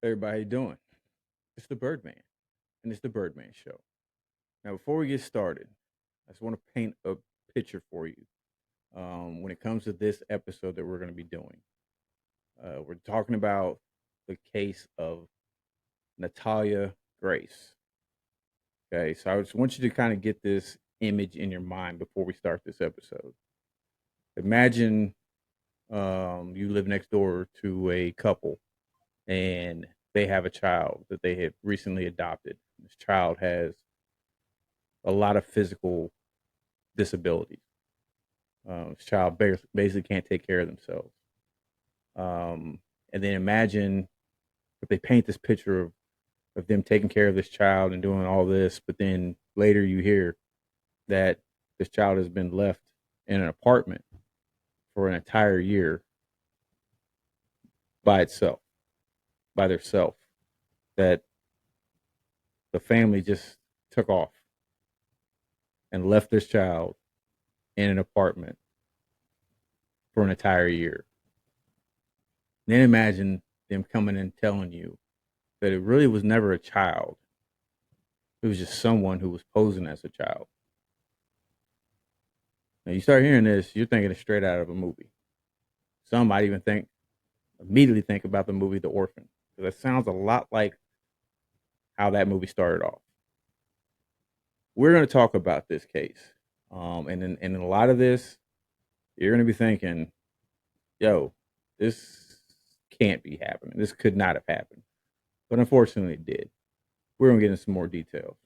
Everybody, how you doing? It's the Birdman, and it's the Birdman Show. Now, before we get started, I just want to paint a picture for you when it comes to this episode that we're going to be doing. We're talking about the case of Natalia Grace. Okay, so I just want you to kind of get this image in your mind before we start this episode. Imagine you live next door to a couple and they have a child that they have recently adopted. This child has a lot of physical disabilities. This child basically can't take care of themselves. And then imagine if they paint this picture of them taking care of this child and doing all this, but then later you hear that this child has been left in an apartment for an entire year by itself, by theirself, that the family just took off and left this child in an apartment for an entire year. Then imagine them coming and telling you that it really was never a child. It was just someone who was posing as a child. Now you start hearing this, you're thinking it's straight out of a movie. Some might even immediately think about the movie The Orphan, because it sounds a lot like how that movie started off. We're going to talk about this case. And in a lot of this, you're going to be thinking, yo, this can't be happening. This could not have happened. But unfortunately, it did. We're going to get into some more details.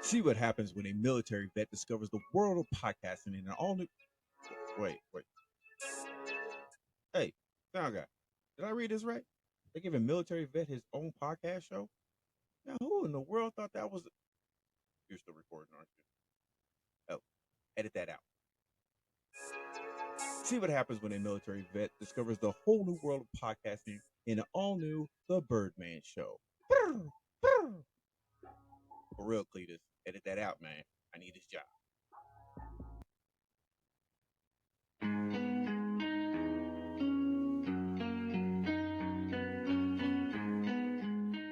See what happens when a military vet discovers the world of podcasting in an all new. Wait. Hey, sound guy, did I read this right? They give a military vet his own podcast show? Now, who in the world thought that was. You're still recording, aren't you? Oh, edit that out. See what happens when a military vet discovers the whole new world of podcasting in an all new The Birdman Show. For real, Cletus, edit that out, man. I need his job.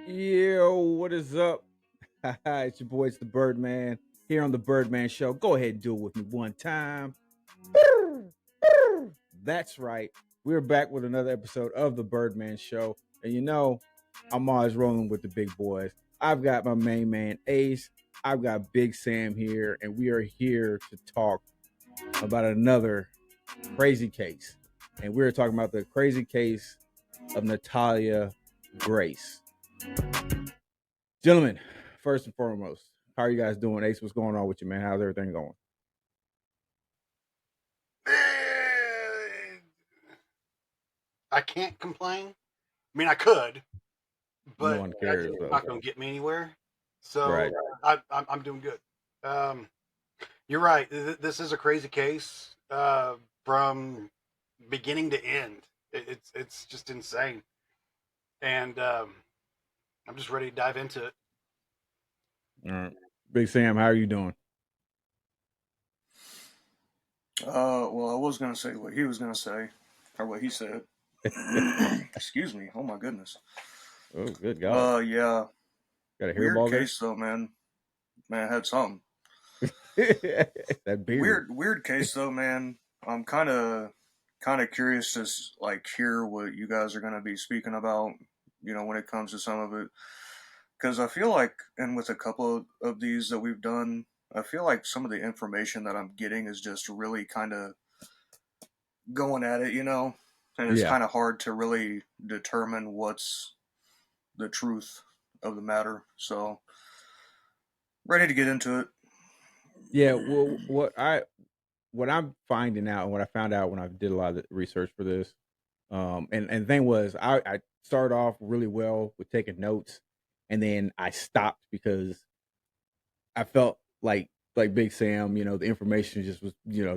Yo, what is up? It's your boy, it's the Birdman, here on the Birdman Show. Go ahead and do it with me one time. That's right. We're back with another episode of the Birdman Show. And you know, I'm always rolling with the big boys. I've got my main man, Ace. I've got Big Sam here, and we are here to talk about another crazy case. And we're talking about the crazy case of Natalia Grace. Gentlemen, first and foremost, how are you guys doing? Ace, what's going on with you, man? How's everything going? I can't complain. I mean, I could, No but one that's cares, though. not going to get me anywhere. So Right. I'm doing good. You're right. This is a crazy case from beginning to end. It's just insane, and I'm just ready to dive into it. All right. Big Sam, how are you doing? Well, I was gonna say what he was gonna say, or what he said. Excuse me. Oh my goodness. Oh, good God. Yeah. Got a Weird hairball case though, man. Man, I had something. there? That beard. Weird case though, man. I'm kind of curious to like hear what you guys are gonna be speaking about. You know, when it comes to some of it, because I feel like, and with a couple of these that we've done, I feel like some of the information that I'm getting is just really kind of going at it, you know, and it's Yeah. kind of hard to really determine what's the truth of the matter. So, ready to get into it. Yeah, well, what I'm finding out, and what I found out when I did a lot of the research for this, and the thing was, I started off really well with taking notes, and then I stopped because I felt like Big Sam, the information just was,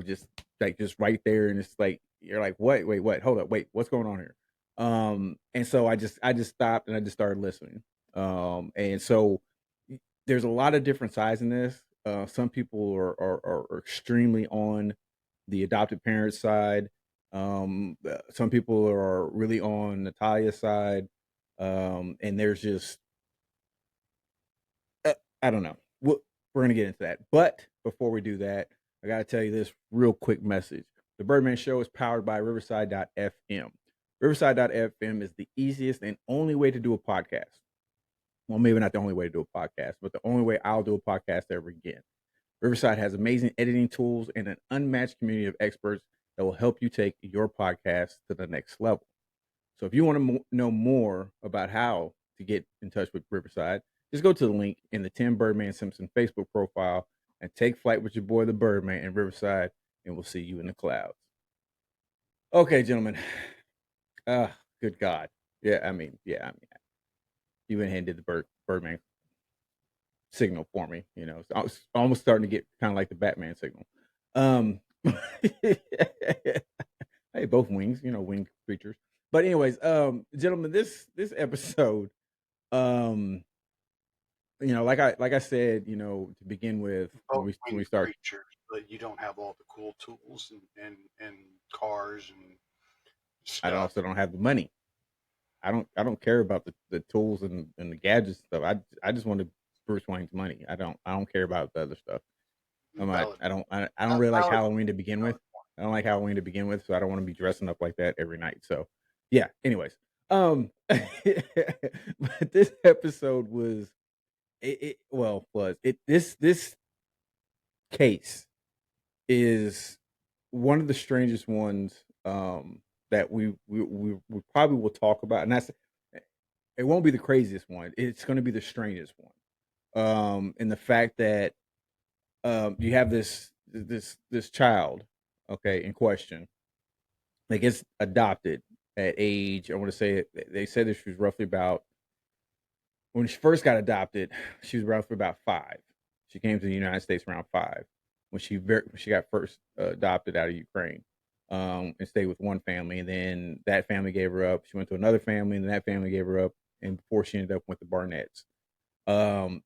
just right there, and it's like you're like, what? Wait, what? Hold up, wait, what's going on here? And so I just stopped and I just started listening. And so there's a lot of different sides in this. Some people are extremely on the adopted parent side. Some people are really on Natalia's side. And there's just I don't know. We're gonna get into that, but before we do that, I gotta tell you this real quick message. The Birdman Show is powered by Riverside.fm. Riverside.fm is the easiest and only way to do a podcast. Well, maybe not the only way to do a podcast, but the only way I'll do a podcast ever again. Riverside has amazing editing tools and an unmatched community of experts that will help you take your podcast to the next level. So if you want to know more about how to get in touch with Riverside, just go to the link in the Tim Birdman Simpson Facebook profile and take flight with your boy, the Birdman, in Riverside, and we'll see you in the clouds. Okay, gentlemen. Good God. Yeah, you went ahead and did the Birdman signal for me. It's almost starting to get kind of like the Batman signal. Hey, both wings, winged creatures. But anyways, gentlemen, this episode, um, like I said, to begin with, when Both we winged start, creatures, but you don't have all the cool tools and cars and I stuff. also don't have the money. I don't care about the tools and the gadgets stuff. I just wanted Bruce Wayne's money. I don't care about the other stuff. Valid. I don't really like Valid. Halloween to begin with. I don't like Halloween to begin with, so I don't want to be dressing up like that every night. So yeah. Anyways, but this episode was this case is one of the strangest ones that we probably will talk about, and that's it. Won't be the craziest one. It's going to be the strangest one. And the fact that you have this child, okay, in question, that gets adopted at age. I want to say they said that she was roughly about when she first got adopted. She was roughly about 5. She came to the United States around 5 when she got first adopted out of Ukraine, and stayed with one family, and then that family gave her up. She went to another family, and then that family gave her up, and before she ended up with the Barnetts.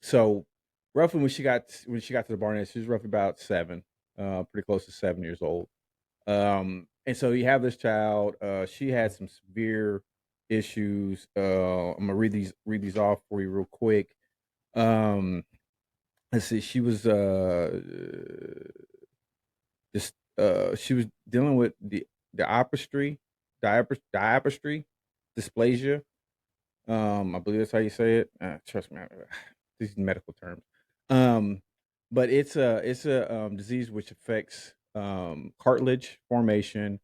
So roughly when she got to the Barnett, she was roughly about 7, pretty close to 7 years old. And so you have this child. She had some severe issues. I'm gonna read these off for you real quick. Um, let's see. She was just she was dealing with the diapostry dysplasia. I believe that's how you say it. Trust me, these medical terms. Um, but it's a disease which affects cartilage formation,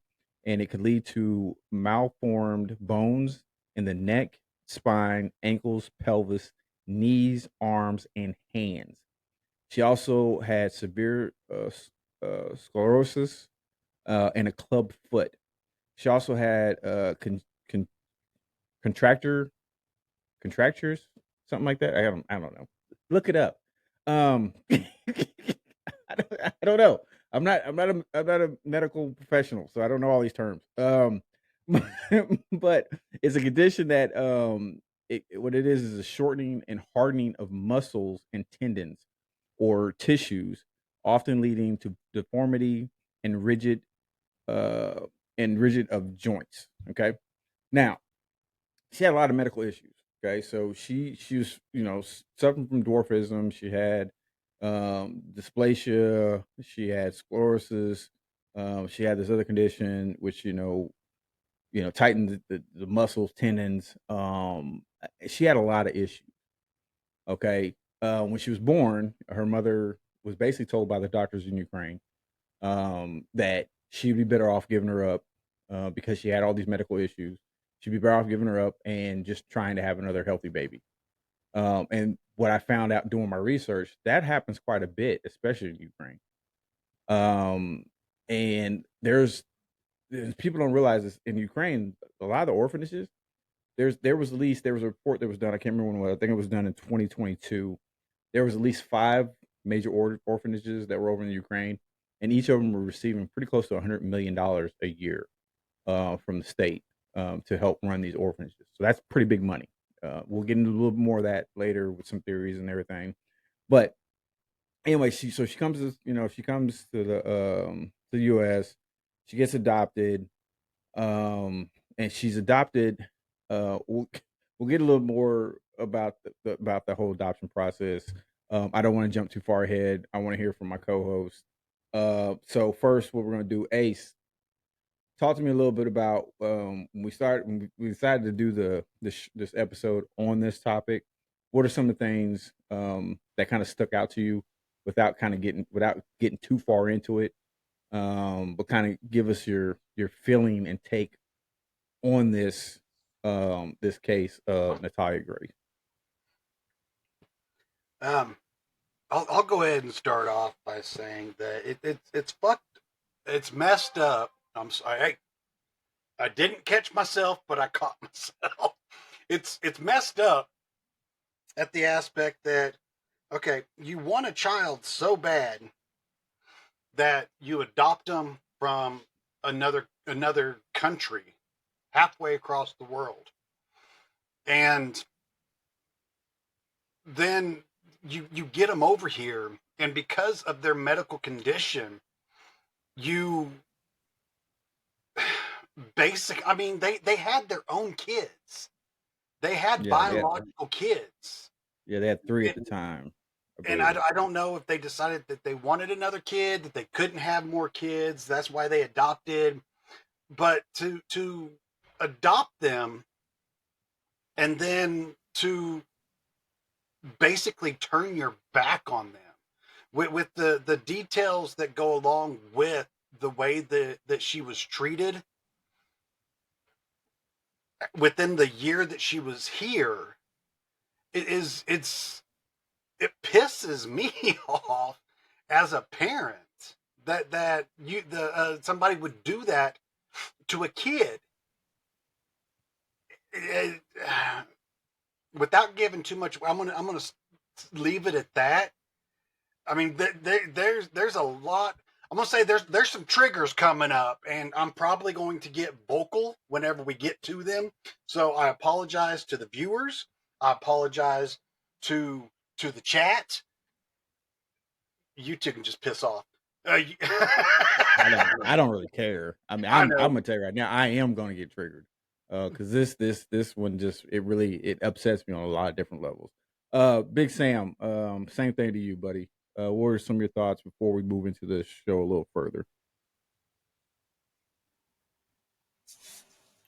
and it could lead to malformed bones in the neck, spine, ankles, pelvis, knees, arms, and hands. She also had severe sclerosis and a club foot. She also had contractor contractures, something like that. I don't know. Look it up. I don't know. I'm not a medical professional, so I don't know all these terms. But it's a condition that what it is a shortening and hardening of muscles and tendons or tissues, often leading to deformity and uh rigid of joints. Okay. Now, she had a lot of medical issues. Okay, so she was suffering from dwarfism. She had dysplasia. She had sclerosis. She had this other condition which tightened the muscles, tendons. She had a lot of issues. Okay, when she was born, her mother was basically told by the doctors in Ukraine that she'd be better off giving her up because she had all these medical issues. She'd be better off giving her up and just trying to have another healthy baby. And what I found out doing my research, that happens quite a bit, especially in Ukraine. And people don't realize this in Ukraine, a lot of the orphanages, there was a report that was done. I can't remember when it was. I think it was done in 2022. There was at least 5 major orphanages that were over in Ukraine, and each of them were receiving pretty close to $100 million a year from the state to help run these orphanages. So that's pretty big money. We'll get into a little bit more of that later with some theories and everything. But anyway, she comes to the U.S. She gets adopted, and she's adopted. We'll get a little more about the whole adoption process. I don't want to jump too far ahead. I want to hear from my co-host. So first, what we're going to do, Ace, talk to me a little bit about when we decided to do this episode on this topic. What are some of the things that kind of stuck out to you without getting too far into it? But kind of give us your feeling and take on this case of Natalia Grace. I'll go ahead and start off by saying that it's fucked. It's messed up. I'm sorry. I didn't catch myself, but I caught myself. It's messed up at the aspect that, okay, you want a child so bad that you adopt them from another country halfway across the world, and then you get them over here, and because of their medical condition, you I mean, they had their own kids. They had biological kids. Yeah, they had 3 at the time. And I don't know if they decided that they wanted another kid, that they couldn't have more kids. That's why they adopted. But to adopt them and then to basically turn your back on them with the details that go along with the way that she was treated within the year that she was here, it pisses me off as a parent that somebody would do that to a kid. Without giving too much, I'm gonna leave it at that. I mean, there's a lot. I'm gonna say there's some triggers coming up, and I'm probably going to get vocal whenever we get to them. So I apologize to the viewers. I apologize to the chat. You two can just piss off. I don't really care. I mean, I'm gonna tell you right now, I am gonna get triggered because this one just it upsets me on a lot of different levels. Big Sam, same thing to you, buddy. What are some of your thoughts before we move into the show a little further?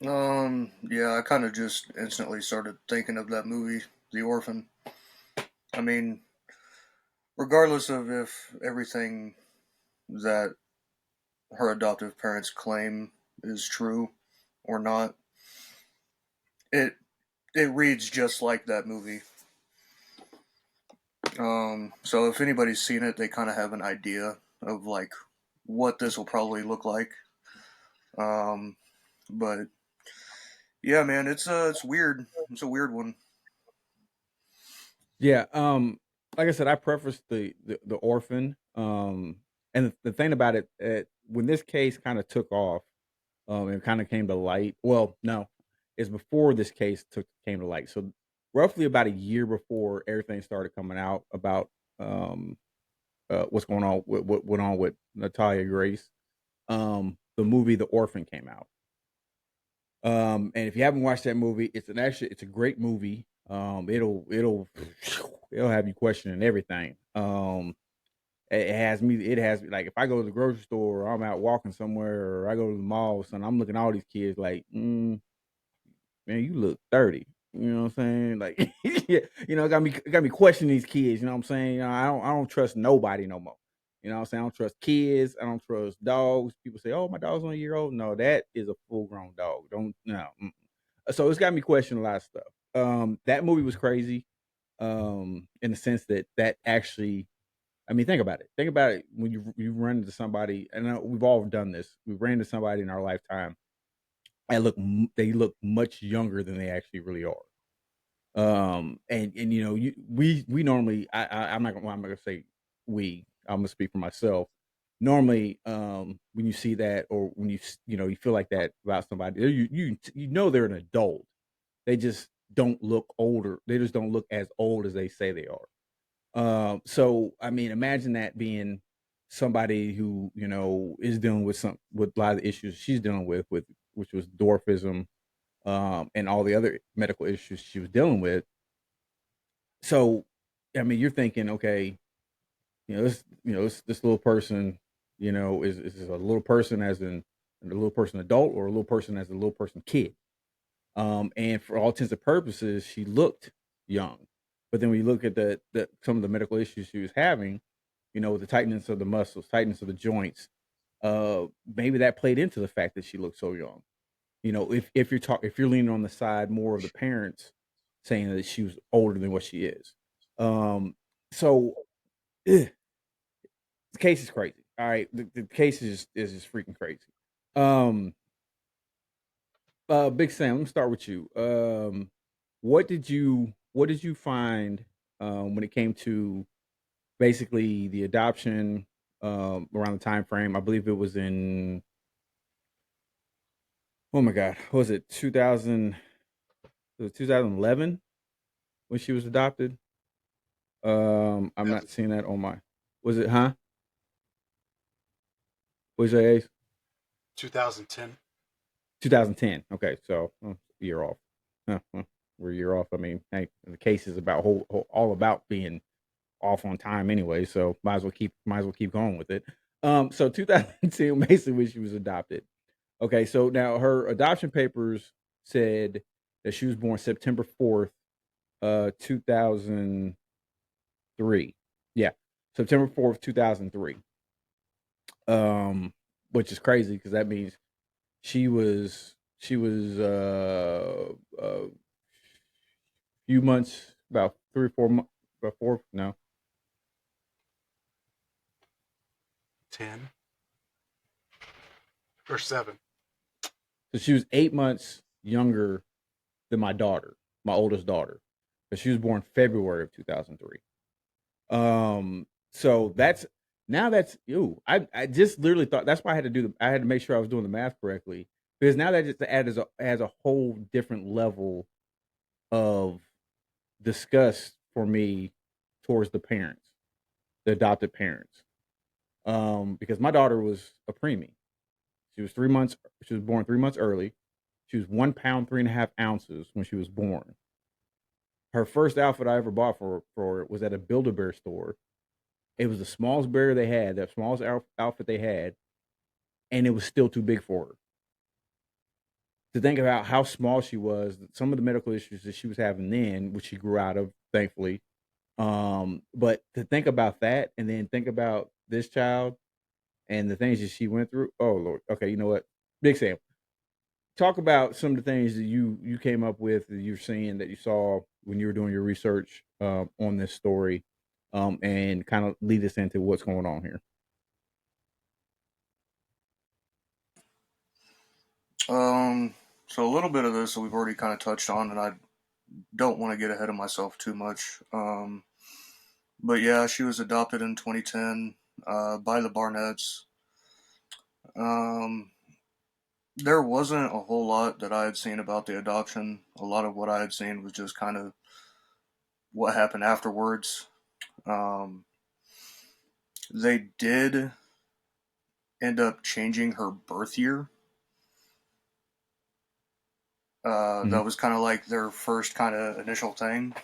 Yeah, I kind of just instantly started thinking of that movie, The Orphan. I mean, regardless of if everything that her adoptive parents claim is true or not, it reads just like that movie. So if anybody's seen it, they kind of have an idea of like what this will probably look like. But yeah, man, it's weird. It's a weird one. Yeah. Like I said, I prefaced the Orphan. And the thing about it, when this case kind of took off, and kind of came to light. Well, no, it's before this case came to light. So roughly about a year before everything started coming out about what's going on, what went on with Natalia Grace, the movie The Orphan came out. And if you haven't watched that movie, it's a great movie. It'll have you questioning everything. It has me like if I go to the grocery store or I'm out walking somewhere or I go to the mall, son, I'm looking at all these kids like, man, you look 30. You know what I'm saying? Like, yeah, got me questioning these kids. You know what I'm saying? I don't trust nobody no more. You know what I'm saying? I don't trust kids. I don't trust dogs. People say, "Oh, my dog's only a year old." No, that is a full grown dog. Don't no. So it's got me questioning a lot of stuff. That movie was crazy. in the sense that actually, I mean, think about it. Think about it when you run into somebody, and we've all done this. We've ran into somebody in our lifetime. They look much younger than they actually really are. And we normally, I'm not gonna say we. I'm gonna speak for myself. Normally, when you see that, or when you feel like that about somebody, you know they're an adult. They just don't look older. They just don't look as old as they say they are. So I mean, imagine that being somebody who is dealing with a lot of the issues she's dealing with which was dwarfism, and all the other medical issues she was dealing with. So, I mean, you're thinking, okay, this little person, is a little person as in a little person adult, or a little person as a little person kid. And for all intents and purposes, she looked young. But then when you look at the some of the medical issues she was having, with the tightness of the muscles, tightness of the joints, maybe that played into the fact that she looked so young. If you're leaning on the side more of the parents saying that she was older than what she is. So eh, the case is crazy. All right, the case is just freaking crazy. Um, Big Sam, let me start with you. What did you find when it came to basically the adoption, around the time frame? I believe it was in, oh my god, what was it 2000? Was it 2011 when she was adopted? I'm not seeing that on my. Was it, huh? Was it Ace? 2010. 2010. Okay, so a year off. We're a year off. I mean, hey, the case is about all about being off on time anyway, so might as well keep going with it. So 2010, basically when she was adopted. Okay, so now her adoption papers said that she was born September 4th, 2003. Yeah, September 4th, 2003. Um, which is crazy because that means she was a few months, about 3 or 4 months, about four, no, 10 or 7. so she was 8 months younger than my daughter, my oldest daughter, because she was born February of 2003. So that's you. I just literally thought that's why I had to make sure I was doing the math correctly, because now that just adds a whole different level of disgust for me towards the parents, the adopted parents. Because my daughter was a preemie. She was 3 months. She was born 3 months early. She was 1 pound 3.5 ounces when she was born. Her first outfit I ever bought for her was at a Build-A-Bear store. It was the smallest bear they had, that smallest outfit they had, and it was still too big for her. To think about how small she was, some of the medical issues that she was having then, which she grew out of, thankfully. But to think about that, and then think about this child and the things that she went through. Oh Lord. Okay, you know what? Big Sam, talk about some of the things that you came up with, that you're seeing, that you saw when you were doing your research, on this story, and kind of lead us into what's going on here. So a little bit of this we've already kind of touched on, and I don't want to get ahead of myself too much. But yeah, she was adopted in 2010 by the Barnetts. Um, there wasn't a whole lot that I had seen about the adoption. A lot of what I had seen was just kind of what happened afterwards. Um, they did end up changing her birth year. Mhm. That was kind of like their first kind of initial thing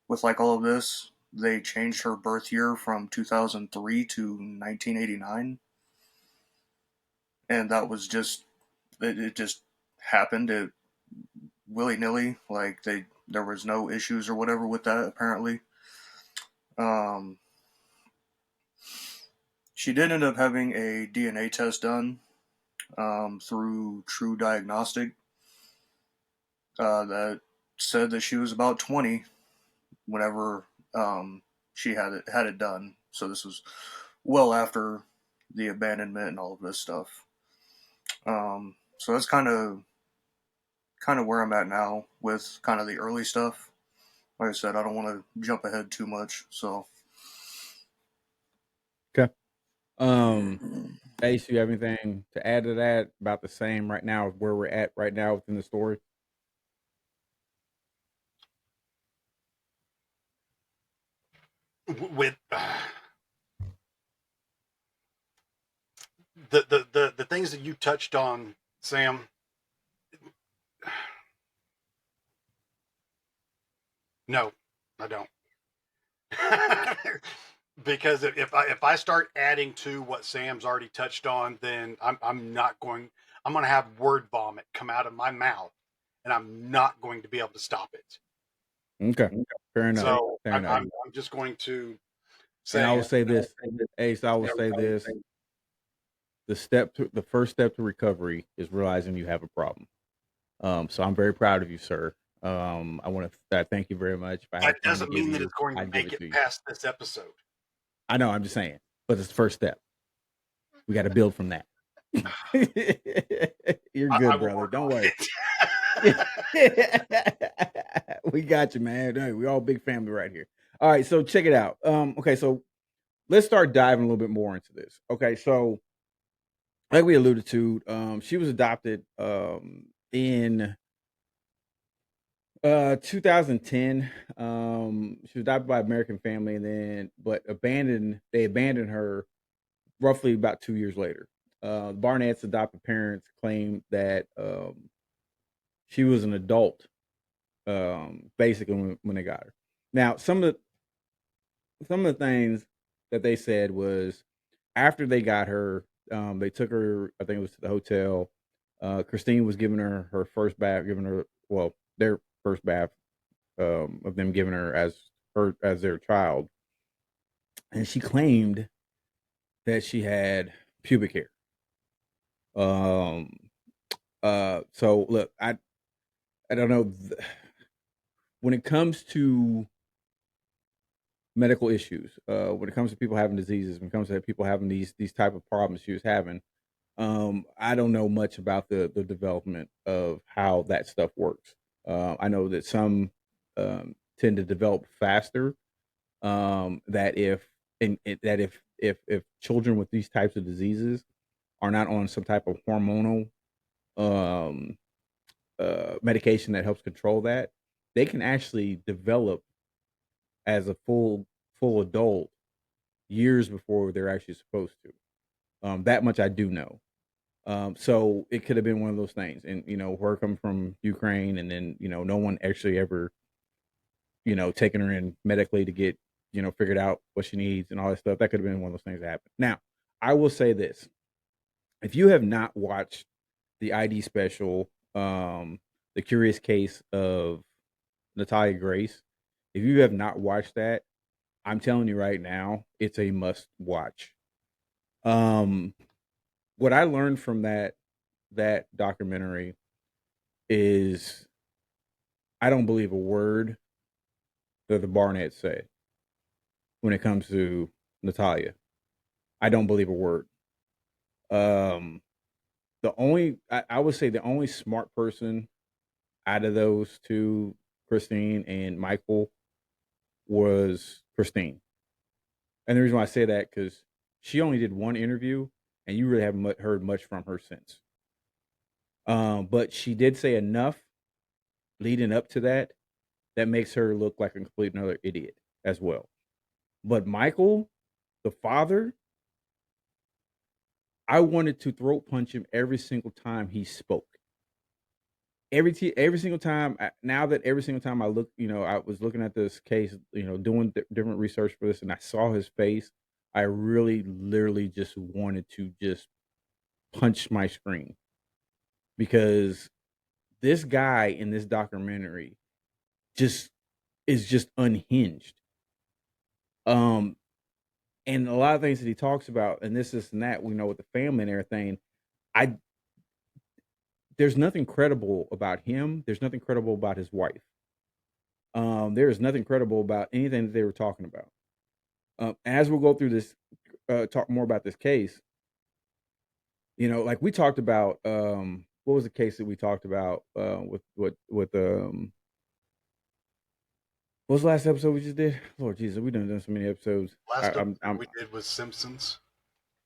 with like all of this. They changed her birth year from 2003 to 1989, and that was just it just happened. It willy nilly. Like there was no issues or whatever with that apparently. Um, she did end up having a DNA test done through True Diagnostic that said that she was about 20. whenever she had it done. So this was well after the abandonment and all of this stuff. So that's kind of where I'm at now with kind of the early stuff. Like I said, I don't want to jump ahead too much. So Okay. Ace, you have anything to add to that? About the same right now, where we're at right now within the story? With the things that you touched on, Sam. No, I don't. Because if I start adding to what Sam's already touched on, then I'm not going. I'm going to have word vomit come out of my mouth, and I'm not going to be able to stop it. Okay, fair enough. So Fair I'm, enough. I'm just going to And I say will say this, Ace. I will say this: the first step to recovery is realizing you have a problem. So I'm very proud of you, sir. I want to thank you very much. If I had that a pen to doesn't give mean that you, it's going to I'd give make it it to you. past this episode. I know. I'm just saying, but it's the first step. We got to build from that. You're I good, will brother. work Don't on worry. it. We got you, man. Hey, we all big family right here. All right, so check it out. Okay, so let's start diving a little bit more into this. Okay, so like we alluded to, she was adopted in 2010. She was adopted by an American family, and then they abandoned her roughly about 2 years later. Barnett's adopted parents claimed that she was an adult, basically when they got her. Now, some of the things that they said was after they got her, they took her. I think it was to the hotel. Christine was giving her her first bath, giving her their first bath of them giving her as their child, and she claimed that she had pubic hair. Um. So look, I don't know when it comes to medical issues, when it comes to people having diseases, when it comes to people having these type of problems she was having. I don't know much about the development of how that stuff works. I know that some tend to develop faster. That if children with these types of diseases are not on some type of hormonal um, medication that helps control that, they can actually develop as a full adult years before they're actually supposed to. That much I do know. So it could have been one of those things. And, her coming from Ukraine and then, no one actually ever, taking her in medically to get, figured out what she needs and all that stuff. That could have been one of those things that happened. Now, I will say this. If you have not watched the ID special, The Curious Case of Natalia Grace, if you have not watched that, I'm telling you right now, it's a must watch. What I learned from that documentary is I don't believe a word that the Barnetts say when it comes to Natalia. I don't believe a word. Um, I would say the only smart person out of those two, Christine and Michael, was Christine. And the reason why I say that because she only did one interview, and you really haven't heard much from her since. But she did say enough leading up to that makes her look like a complete another idiot as well. But Michael, the father, I wanted to throat punch him every single time he spoke. Every single time. Now that every single time I look, I was looking at this case, doing different research for this, and I saw his face. I really, literally, just wanted to just punch my screen because this guy in this documentary just is just unhinged. Um, and a lot of things that he talks about, and this and that, with the family and everything. I There's nothing credible about him. There's nothing credible about his wife. There is nothing credible about anything that they were talking about. As we'll go through this, talk more about this case. Like we talked about. What was the case that we talked about with what was the last episode we just did? Lord Jesus, we done so many episodes. Last I'm episode we did was Simpsons.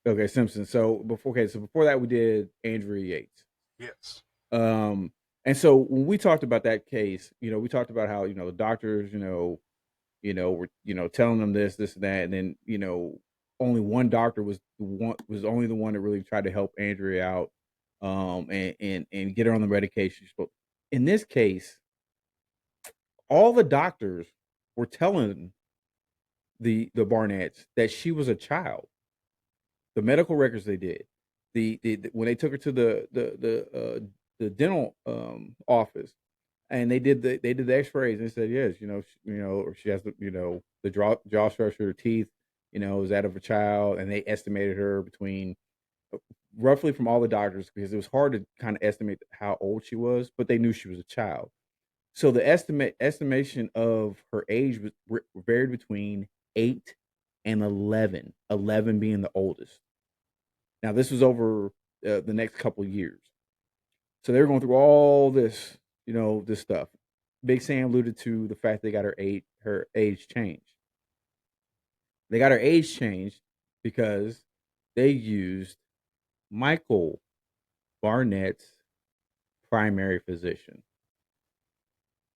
okay. Simpsons. So before that we did Andrea Yates. Yes. And so when we talked about that case, we talked about how the doctors, were telling them this, and that, and then only one doctor was only the one that really tried to help Andrea out, and get her on the medication. But in this case, all the doctors were telling the Barnetts that she was a child. The medical records they did, the when they took her to the dental office, and they did the X-rays, and they said yes, she has the jaw structure, her teeth, is that of a child, and they estimated her between roughly from all the doctors, because it was hard to kind of estimate how old she was, but they knew she was a child. So the estimation of her age was varied between 8 and 11, 11 being the oldest. Now this was over the next couple of years. So they were going through all this, this stuff. Big Sam alluded to the fact they got her age changed. They got her age changed because they used Michael Barnett's primary physician.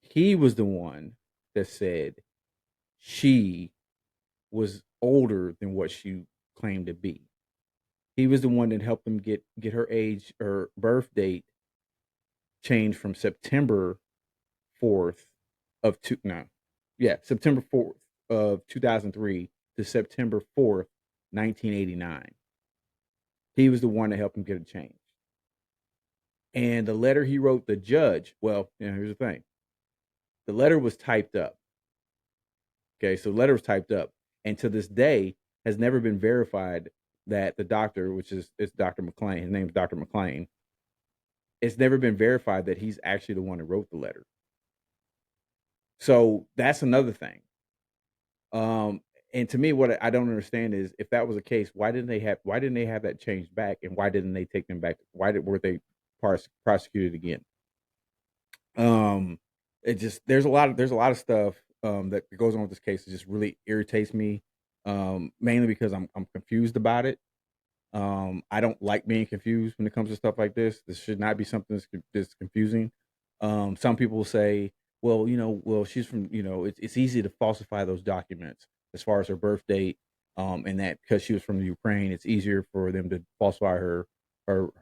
He was the one that said she was older than what she claimed to be. He was the one that helped them get her age or birth date changed from September 4th of September 4th of 2003 to September 4th, 1989. He was the one that helped him get it changed. And the letter he wrote the judge, well, here's the thing. The letter was typed up. Okay, so the letter was typed up, and to this day has never been verified that the doctor, which is Dr. McLean, his name is Dr. McLean, it's never been verified that he's actually the one who wrote the letter. So that's another thing. And to me, what I don't understand is, if that was the case, why didn't they have that changed back, and why didn't they take them back? Were they prosecuted again? It just there's a lot of stuff that goes on with this case that just really irritates me, mainly because I'm confused about it. I don't like being confused when it comes to stuff like this. This should not be something that's confusing. Some people will say, well, she's from, it's easy to falsify those documents as far as her birth date, and that because she was from the Ukraine, it's easier for them to falsify her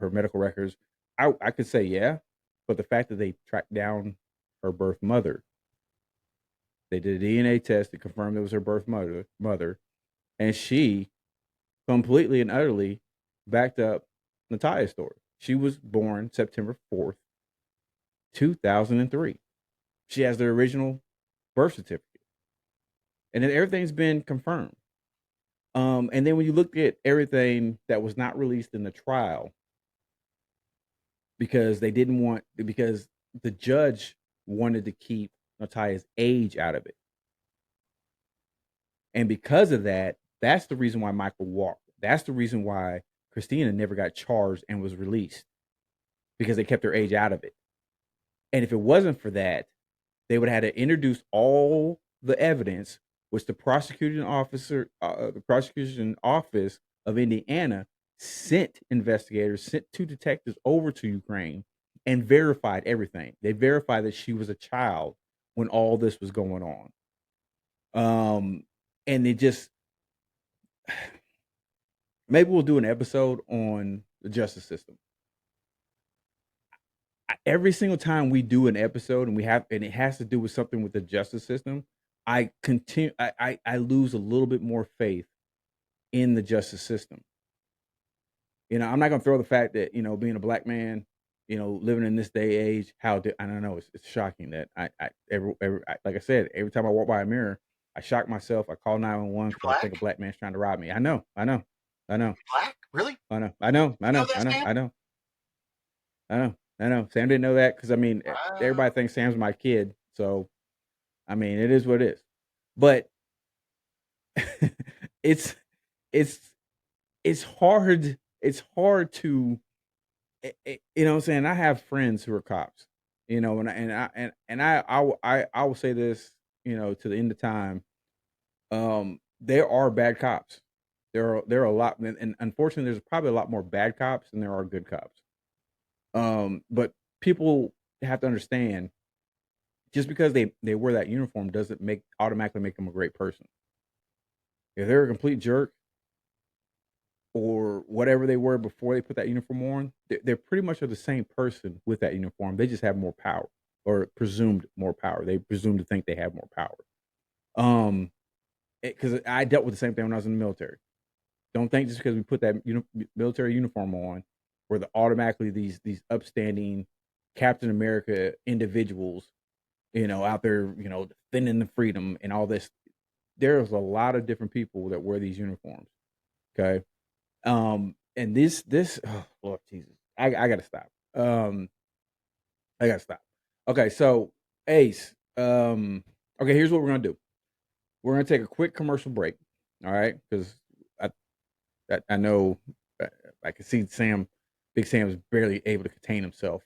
medical records. I could say, yeah, but the fact that they tracked down her birth mother, they did a DNA test to confirm it was her birth mother, and she completely and utterly backed up Natalia's story. She was born September 4th, 2003. She has the original birth certificate, and then everything's been confirmed. And then when you look at everything that was not released in the trial, because the judge wanted to keep Natalia's age out of it. And because of that, that's the reason why Michael walked. That's the reason why Christina never got charged and was released, because they kept her age out of it. And if it wasn't for that, they would have had to introduce all the evidence, which the prosecution office of Indiana sent two detectives over to Ukraine and verified everything. They verified that she was a child when all this was going on. And it just, maybe we'll do an episode on the justice system. Every single time we do an episode and it has to do with something with the justice system, I lose a little bit more faith in the justice system. I'm not gonna throw the fact that being a black man, living in this day age, I don't know, it's shocking that like I said, every time I walk by a mirror, I shock myself. I call 911 because I think a black man's trying to rob me. I know. Black? Really? I know. You know that, Sam? I know. Sam didn't know that because Wow. everybody thinks Sam's my kid. So, I mean, it is what it is. But it's it's it's hard. It's hard to, you know what I'm saying? I have friends who are cops, you know, and I will say this, you know, to the end of time. There are bad cops. There are a lot, and unfortunately, there's probably a lot more bad cops than there are good cops. But people have to understand, just because they wear that uniform doesn't automatically make them a great person. If they're a complete jerk or whatever they were before they put that uniform on, they're pretty much are the same person with that uniform. They just have more power, or presumed more power. They presume to think they have more power. Um, because I dealt with the same thing when I was in the military. Don't think just because we put that military uniform on, we're automatically these upstanding Captain America individuals, you know, out there, you know, defending the freedom and all this. There's a lot of different people that wear these uniforms. Okay. And this oh Lord Jesus. I gotta stop. I gotta stop. Okay, so Ace. Okay, here's what we're gonna do. We're gonna take a quick commercial break. All right, because I I know I can see Big Sam is barely able to contain himself.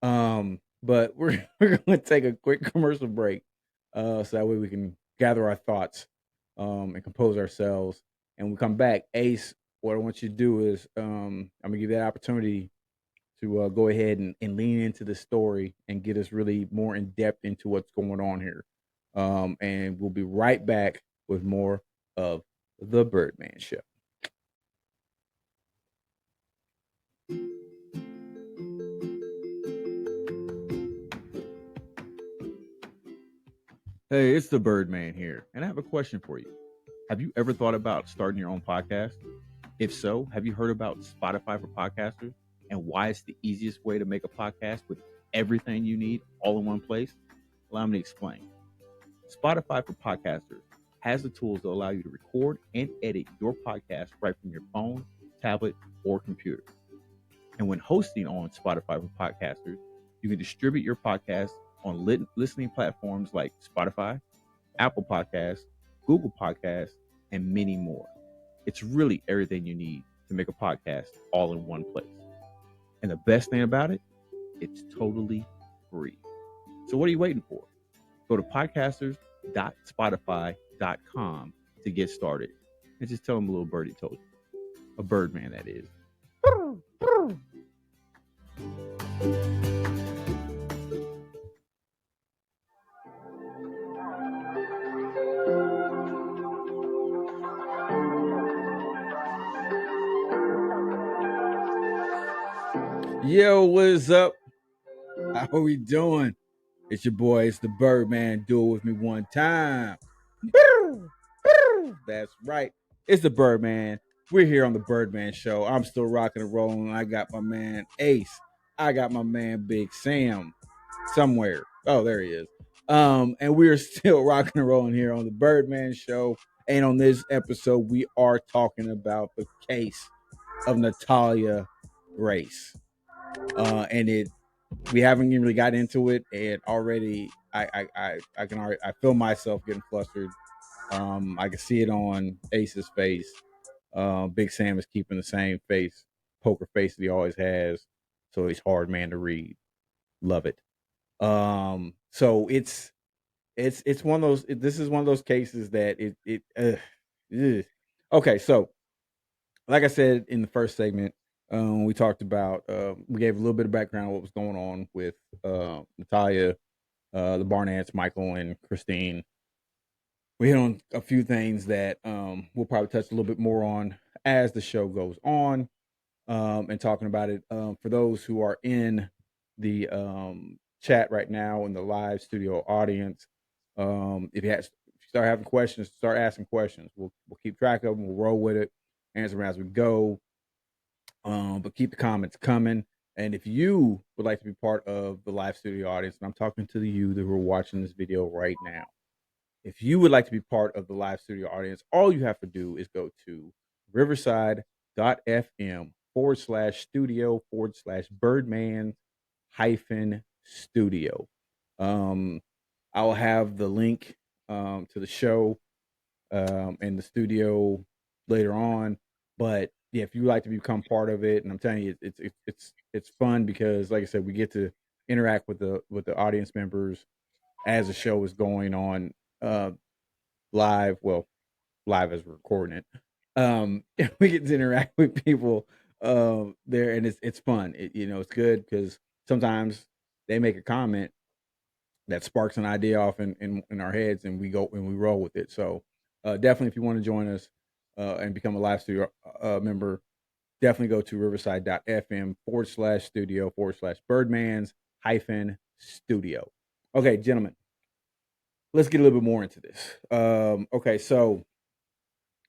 But we're we're gonna take a quick commercial break, so that way we can gather our thoughts, and compose ourselves. And when we come back, Ace, what I want you to do is, I'm gonna give you that opportunity to go ahead and lean into the story and get us really more in depth into what's going on here. And we'll be right back with more of the Birdman Show. Hey, it's the Birdman here, and I have a question for you. Have you ever thought about starting your own podcast? If so, have you heard about Spotify for podcasters and why it's the easiest way to make a podcast with everything you need all in one place? Allow me to explain. Spotify for podcasters has the tools that allow you to record and edit your podcast right from your phone, tablet, or computer. And when hosting on Spotify for podcasters, you can distribute your podcast on listening platforms like Spotify, Apple Podcasts, Google Podcasts, and many more. It's really everything you need to make a podcast all in one place. And the best thing about it, it's totally free. So what are you waiting for? Go to podcasters.spotify.com to get started. And just tell them a little birdie told you. A Birdman, that is. Yo, what's up? How are we doing? It's your boy, it's the Birdman. Do it with me one time. That's right. It's the Birdman. We're here on the Birdman Show. I'm still rocking and rolling. I got my man Ace. I got my man Big Sam somewhere. Oh, there he is. And we're still rocking and rolling here on the Birdman Show. And on this episode, we are talking about the case of Natalia Grace. And we haven't even really got into it, and already I can already I feel myself getting flustered. I can see it on Ace's face. Big Sam is keeping the same poker face that he always has. So he's hard man to read. Love it. So it's one of those. This is one of those cases that ugh. Okay. So like I said in the first segment, we talked about, we gave a little bit of background on what was going on with Natalia, the Barnetts, Michael, and Christine. We hit on a few things that we'll probably touch a little bit more on as the show goes on, and talking about it. For those who are in the chat right now in the live studio audience, if you start having questions, start asking questions. We'll keep track of them. We'll roll with it, answer them as we go. But keep the comments coming. And if you would like to be part of the live studio audience, and I'm talking to you who are watching this video right now, if you would like to be part of the live studio audience, all you have to do is go to riverside.fm/studio/Birdman hyphen studio. I'll have the link to the show and the studio later on. But yeah, if you like to become part of it, and I'm telling you, it's fun because, like I said, we get to interact with the audience members as the show is going on uh, live. Well, live as we're recording it. We get to interact with people there, and it's fun. It's good because sometimes they make a comment that sparks an idea off in our heads, and we go and we roll with it. So definitely, if you want to join us and become a live studio member, definitely go to riverside.fm/studio/Birdman's hyphen studio. Okay, gentlemen, let's get a little bit more into this. Okay, so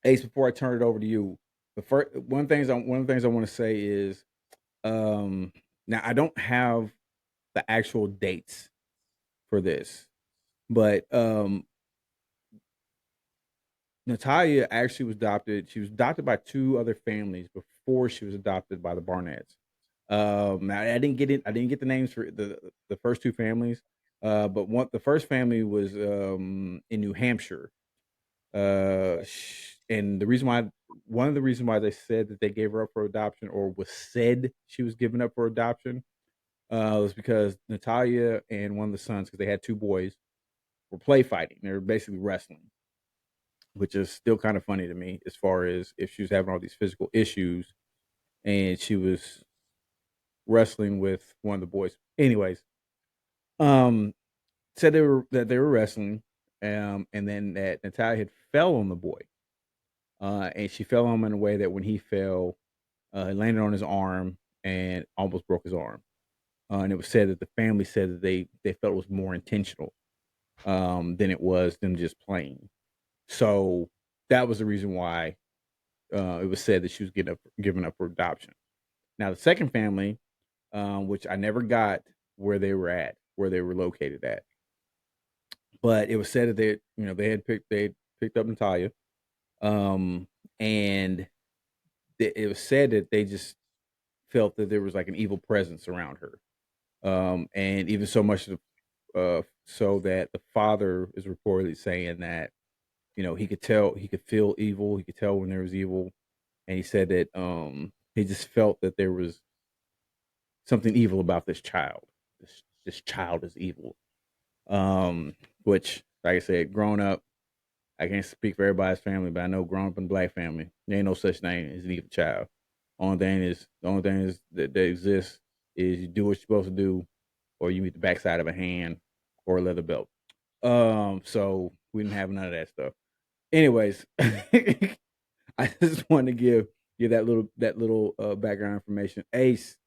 Ace, before I turn it over to you, the first one of the things I want to say is now I don't have the actual dates for this, but Natalia actually was adopted. She was adopted by two other families before she was adopted by the Barnetts. Now I didn't get it. I didn't get the names for the first two families. But the first family was in New Hampshire. And one of the reasons why they said that they gave her up for adoption, or was said she was given up for adoption, was because Natalia and one of the sons, because they had two boys, were play fighting. They were basically wrestling, which is still kind of funny to me, as far as if she was having all these physical issues and she was wrestling with one of the boys. Anyways, um, said they were wrestling, and then that Natalia had fell on the boy, and she fell on him in a way that when he fell, he landed on his arm and almost broke his arm. And it was said that the family said that they felt it was more intentional than it was them just playing. So that was the reason why it was said that she was given up for adoption. Now the second family, which I never got where they were located at, but it was said that they picked up Natalia, um, and it was said that they just felt that there was like an evil presence around her, and even so much so that the father is reportedly saying that he could feel evil, he could tell when there was evil, and he said that he just felt that there was something evil about this child. This child is evil. Which, like I said, growing up, I can't speak for everybody's family, but I know growing up in a black family, there ain't no such thing as an evil child. The only thing is that exists is you do what you're supposed to do, or you meet the backside of a hand or a leather belt. So we didn't have none of that stuff. Anyways, I just wanted to give that little background information. Ace,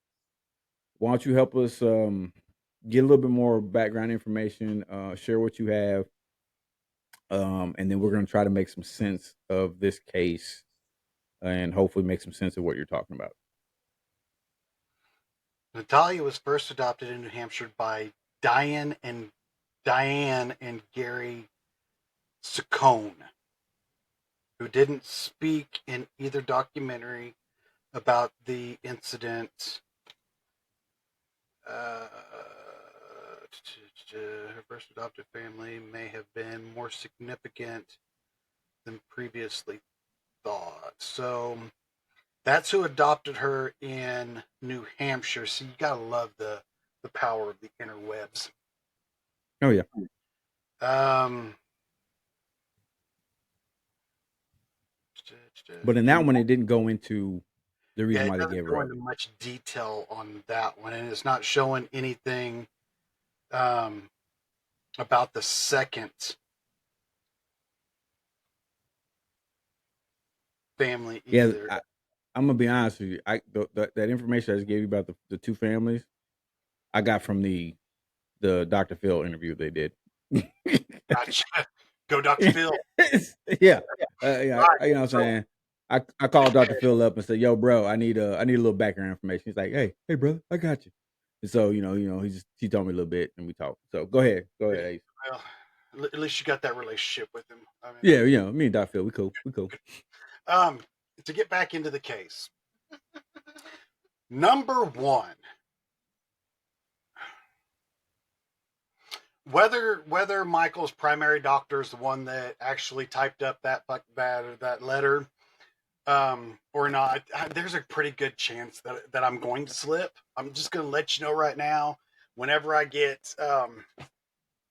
why don't you help us get a little bit more background information, share what you have, and then we're going to try to make some sense of this case and hopefully make some sense of what you're talking about. Natalia was first adopted in New Hampshire by Diane and Gary Saccone, who didn't speak in either documentary about the incident. Her first adopted family may have been more significant than previously thought. So that's who adopted her in New Hampshire. So you gotta love the power of the interwebs. Oh yeah. But in that one, it didn't go into the reason It why they doesn't gave go her up. into much detail on that one, and it's not showing anything about the second family either. Yeah, I'm gonna be honest with you. That information I just gave you about the two families, I got from the Dr. Phil interview they did. Gotcha. Go, Dr. Phil. Yeah, yeah. Right. You know what I'm So, saying. I called Dr. Phil up and said, "Yo, bro, I need a little background information." He's like, "Hey, brother, I got you." And so he told me a little bit and we talked. So go ahead, Ace. well, at least you got that relationship with him. I mean, Yeah, me and Dr. Phil, we cool. to get back into the case, number one, whether Michael's primary doctor is the one that actually typed up that letter, or not, there's a pretty good chance that I'm going to slip. I'm just going to let you know right now. Whenever I get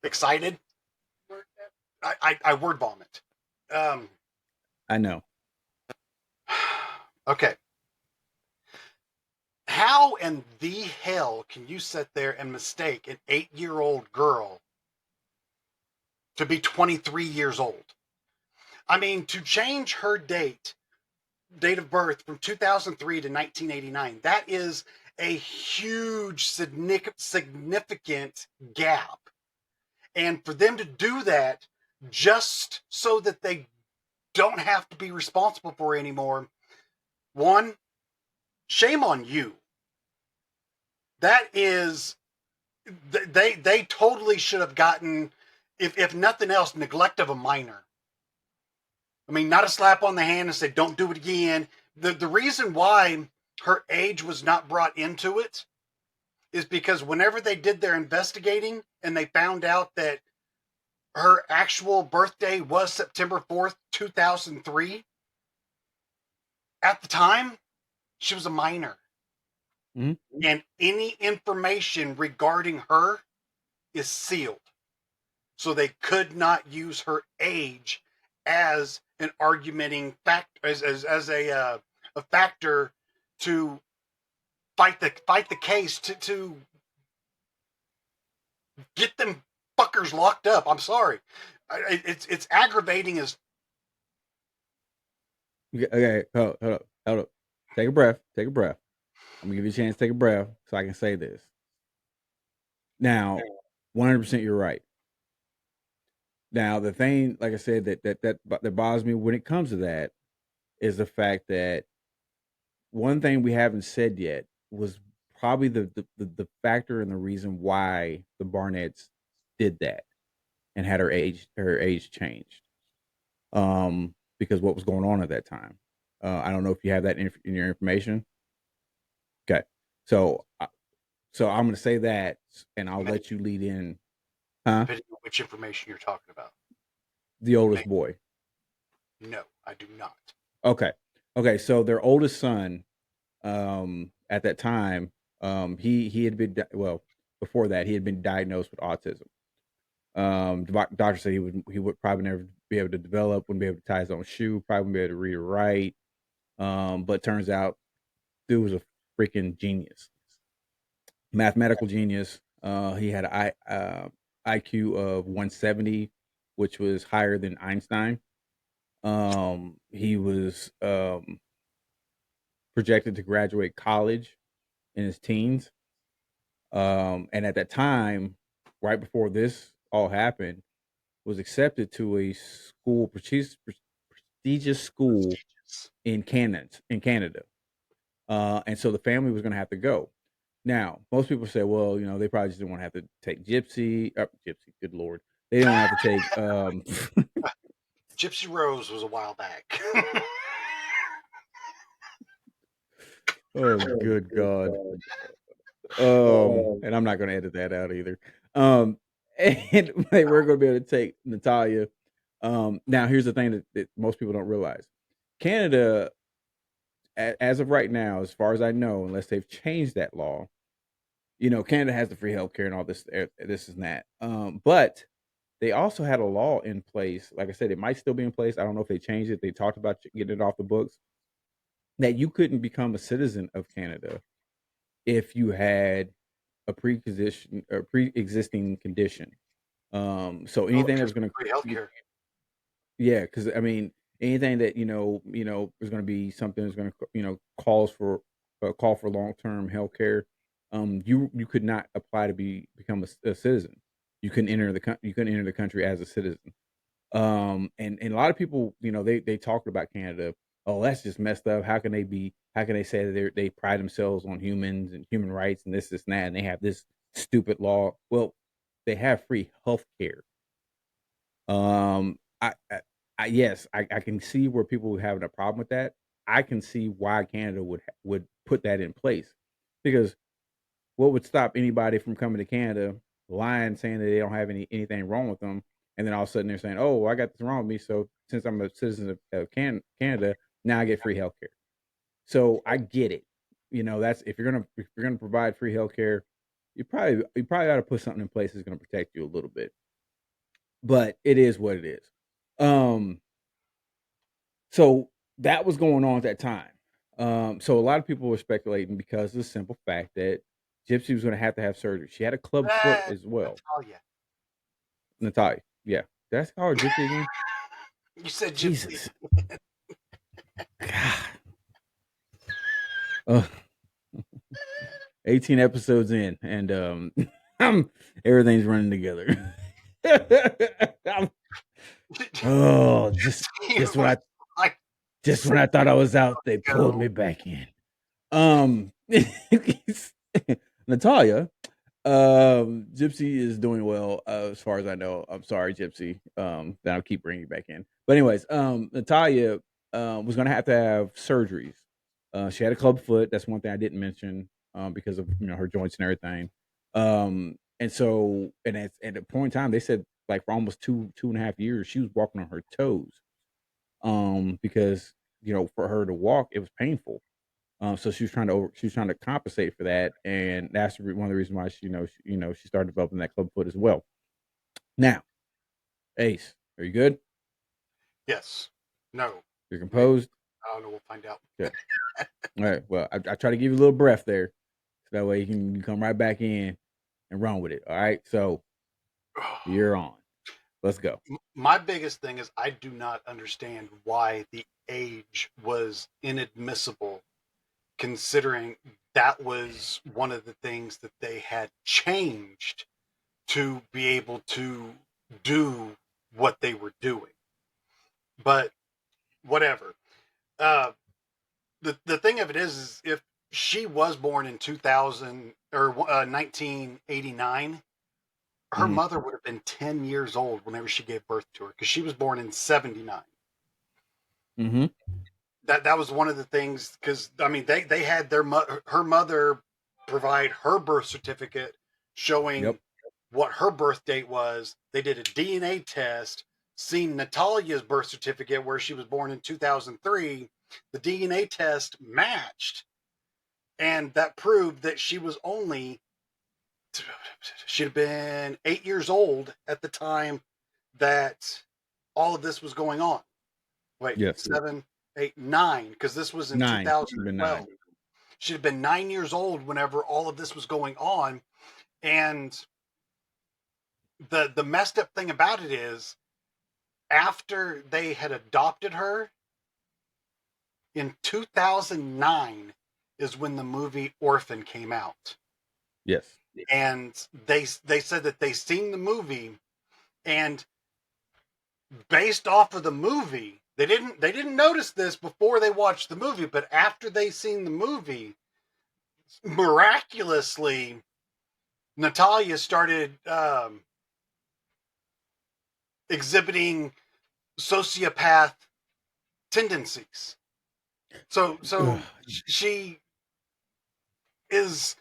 excited, I word vomit. I know. Okay. How in the hell can you sit there and mistake an 8-year-old girl to be 23 years old? I mean, to change her date of birth from 2003 to 1989, that is a huge, significant gap. And for them to do that just so that they don't have to be responsible for it anymore, one, shame on you. That is, they totally should have gotten, if nothing else, neglect of a minor. I mean, not a slap on the hand and say, don't do it again. The reason why her age was not brought into it is because whenever they did their investigating and they found out that her actual birthday was September 4th, 2003, at the time, she was a minor. Mm-hmm. And any information regarding her is sealed. So they could not use her age as an argumenting fact, as a factor to fight the case, to get them fuckers locked up. I'm sorry, it's aggravating as. Okay, hold up. Take a breath. I'm gonna give you a chance to take a breath so I can say this. Now, 100% you're right. Now, the thing, like I said, that bothers me when it comes to that is the fact that one thing we haven't said yet was probably the factor and the reason why the Barnetts did that and had her age changed. Because what was going on at that time. I don't know if you have that in your information. Okay, so I'm going to say that, and I'll let you lead in. Huh? Depending on which information you're talking about. The oldest boy. No, I do not. Okay. So their oldest son, at that time, he had been before that he had been diagnosed with autism. The doctor said he would probably never be able to develop, wouldn't be able to tie his own shoe, probably wouldn't be able to read or write. But turns out, dude was a freaking genius, mathematical genius. He had an IQ of 170, which was higher than Einstein. He was projected to graduate college in his teens. And at that time, right before this all happened, was accepted to a school, prestigious school in Canada. And so the family was going to have to go. Now, most people say, well, they probably just didn't want to have to take Gypsy, good Lord. They didn't have to take, Gypsy Rose was a while back. oh, good God. And I'm not going to edit that out either. And they were going to be able to take Natalia. Now, here's the thing that most people don't realize. Canada, as of right now, as far as I know, unless they've changed that law, Canada has the free healthcare and all this and that. But they also had a law in place. Like I said, it might still be in place. I don't know if they changed it. They talked about getting it off the books, that you couldn't become a citizen of Canada if you had a pre-existing condition. So anything that was going free healthcare. Yeah, because I mean, anything that is going to be something that's going to call for long-term health care. You could not apply to become a citizen. You couldn't enter the country as a citizen. And a lot of people, they talked about Canada. Oh, that's just messed up. How can they say that they pride themselves on humans and human rights and this and that, and they have this stupid law? Well, they have free health care. Yes, I can see where people are having a problem with that. I can see why Canada would put that in place, because what would stop anybody from coming to Canada lying, saying that they don't have anything wrong with them, and then all of a sudden they're saying, "Oh, I got this wrong with me, so since I'm a citizen of Canada, now I get free healthcare." So I get it. That's if you're gonna provide free healthcare, you probably ought to put something in place that's gonna protect you a little bit. But it is what it is. So that was going on at that time. So a lot of people were speculating because of the simple fact that Gypsy was going to have surgery. She had a club foot as well. Natalia. Yeah. That's called Gypsy again? You said Gypsy. Jesus. God. 18 episodes in, and everything's running together. Just when I thought I was out, they pulled me back in. Natalia, Gypsy is doing well as far as I know. I'm sorry, Gypsy. Then I'll keep bringing you back in. But anyways, Natalia was going to have surgeries. She had a club foot. That's one thing I didn't mention because of her joints and everything. And so at a point in time, they said like for almost 2.5 years, she was walking on her toes. Because for her to walk, it was painful. So she was trying to compensate for that, and that's one of the reasons why she started developing that club foot as well. Now, Ace, are you good? Yes. No. You're composed. I don't know. We'll find out. Okay. All right. Well, I try to give you a little breath there, so that way you can come right back in and run with it. All right. So you're on. Let's go. My biggest thing is I do not understand why the age was inadmissible, considering that was one of the things that they had changed to be able to do what they were doing. But whatever. The thing of it is if she was born in 2000 or 1989, her mother would have been 10 years old whenever she gave birth to her, because she was born in 79. Mm-hmm. That was one of the things, because I mean they had her mother provide her birth certificate showing what her birth date was. They did a DNA test, seen Natalia's birth certificate where she was born in 2003. The DNA test matched, and that proved that she'd have been 8 years old at the time that all of this was going on. Wait, yes. 7, 8, 9, because this was in 2012. She'd have been 9 years old whenever all of this was going on. And the messed up thing about it is, after they had adopted her, in 2009 is when the movie Orphan came out. Yes. And they said that they seen the movie, and based off of the movie, they didn't notice this before they watched the movie, but after they seen the movie, miraculously, Natalia started exhibiting sociopath tendencies. So she is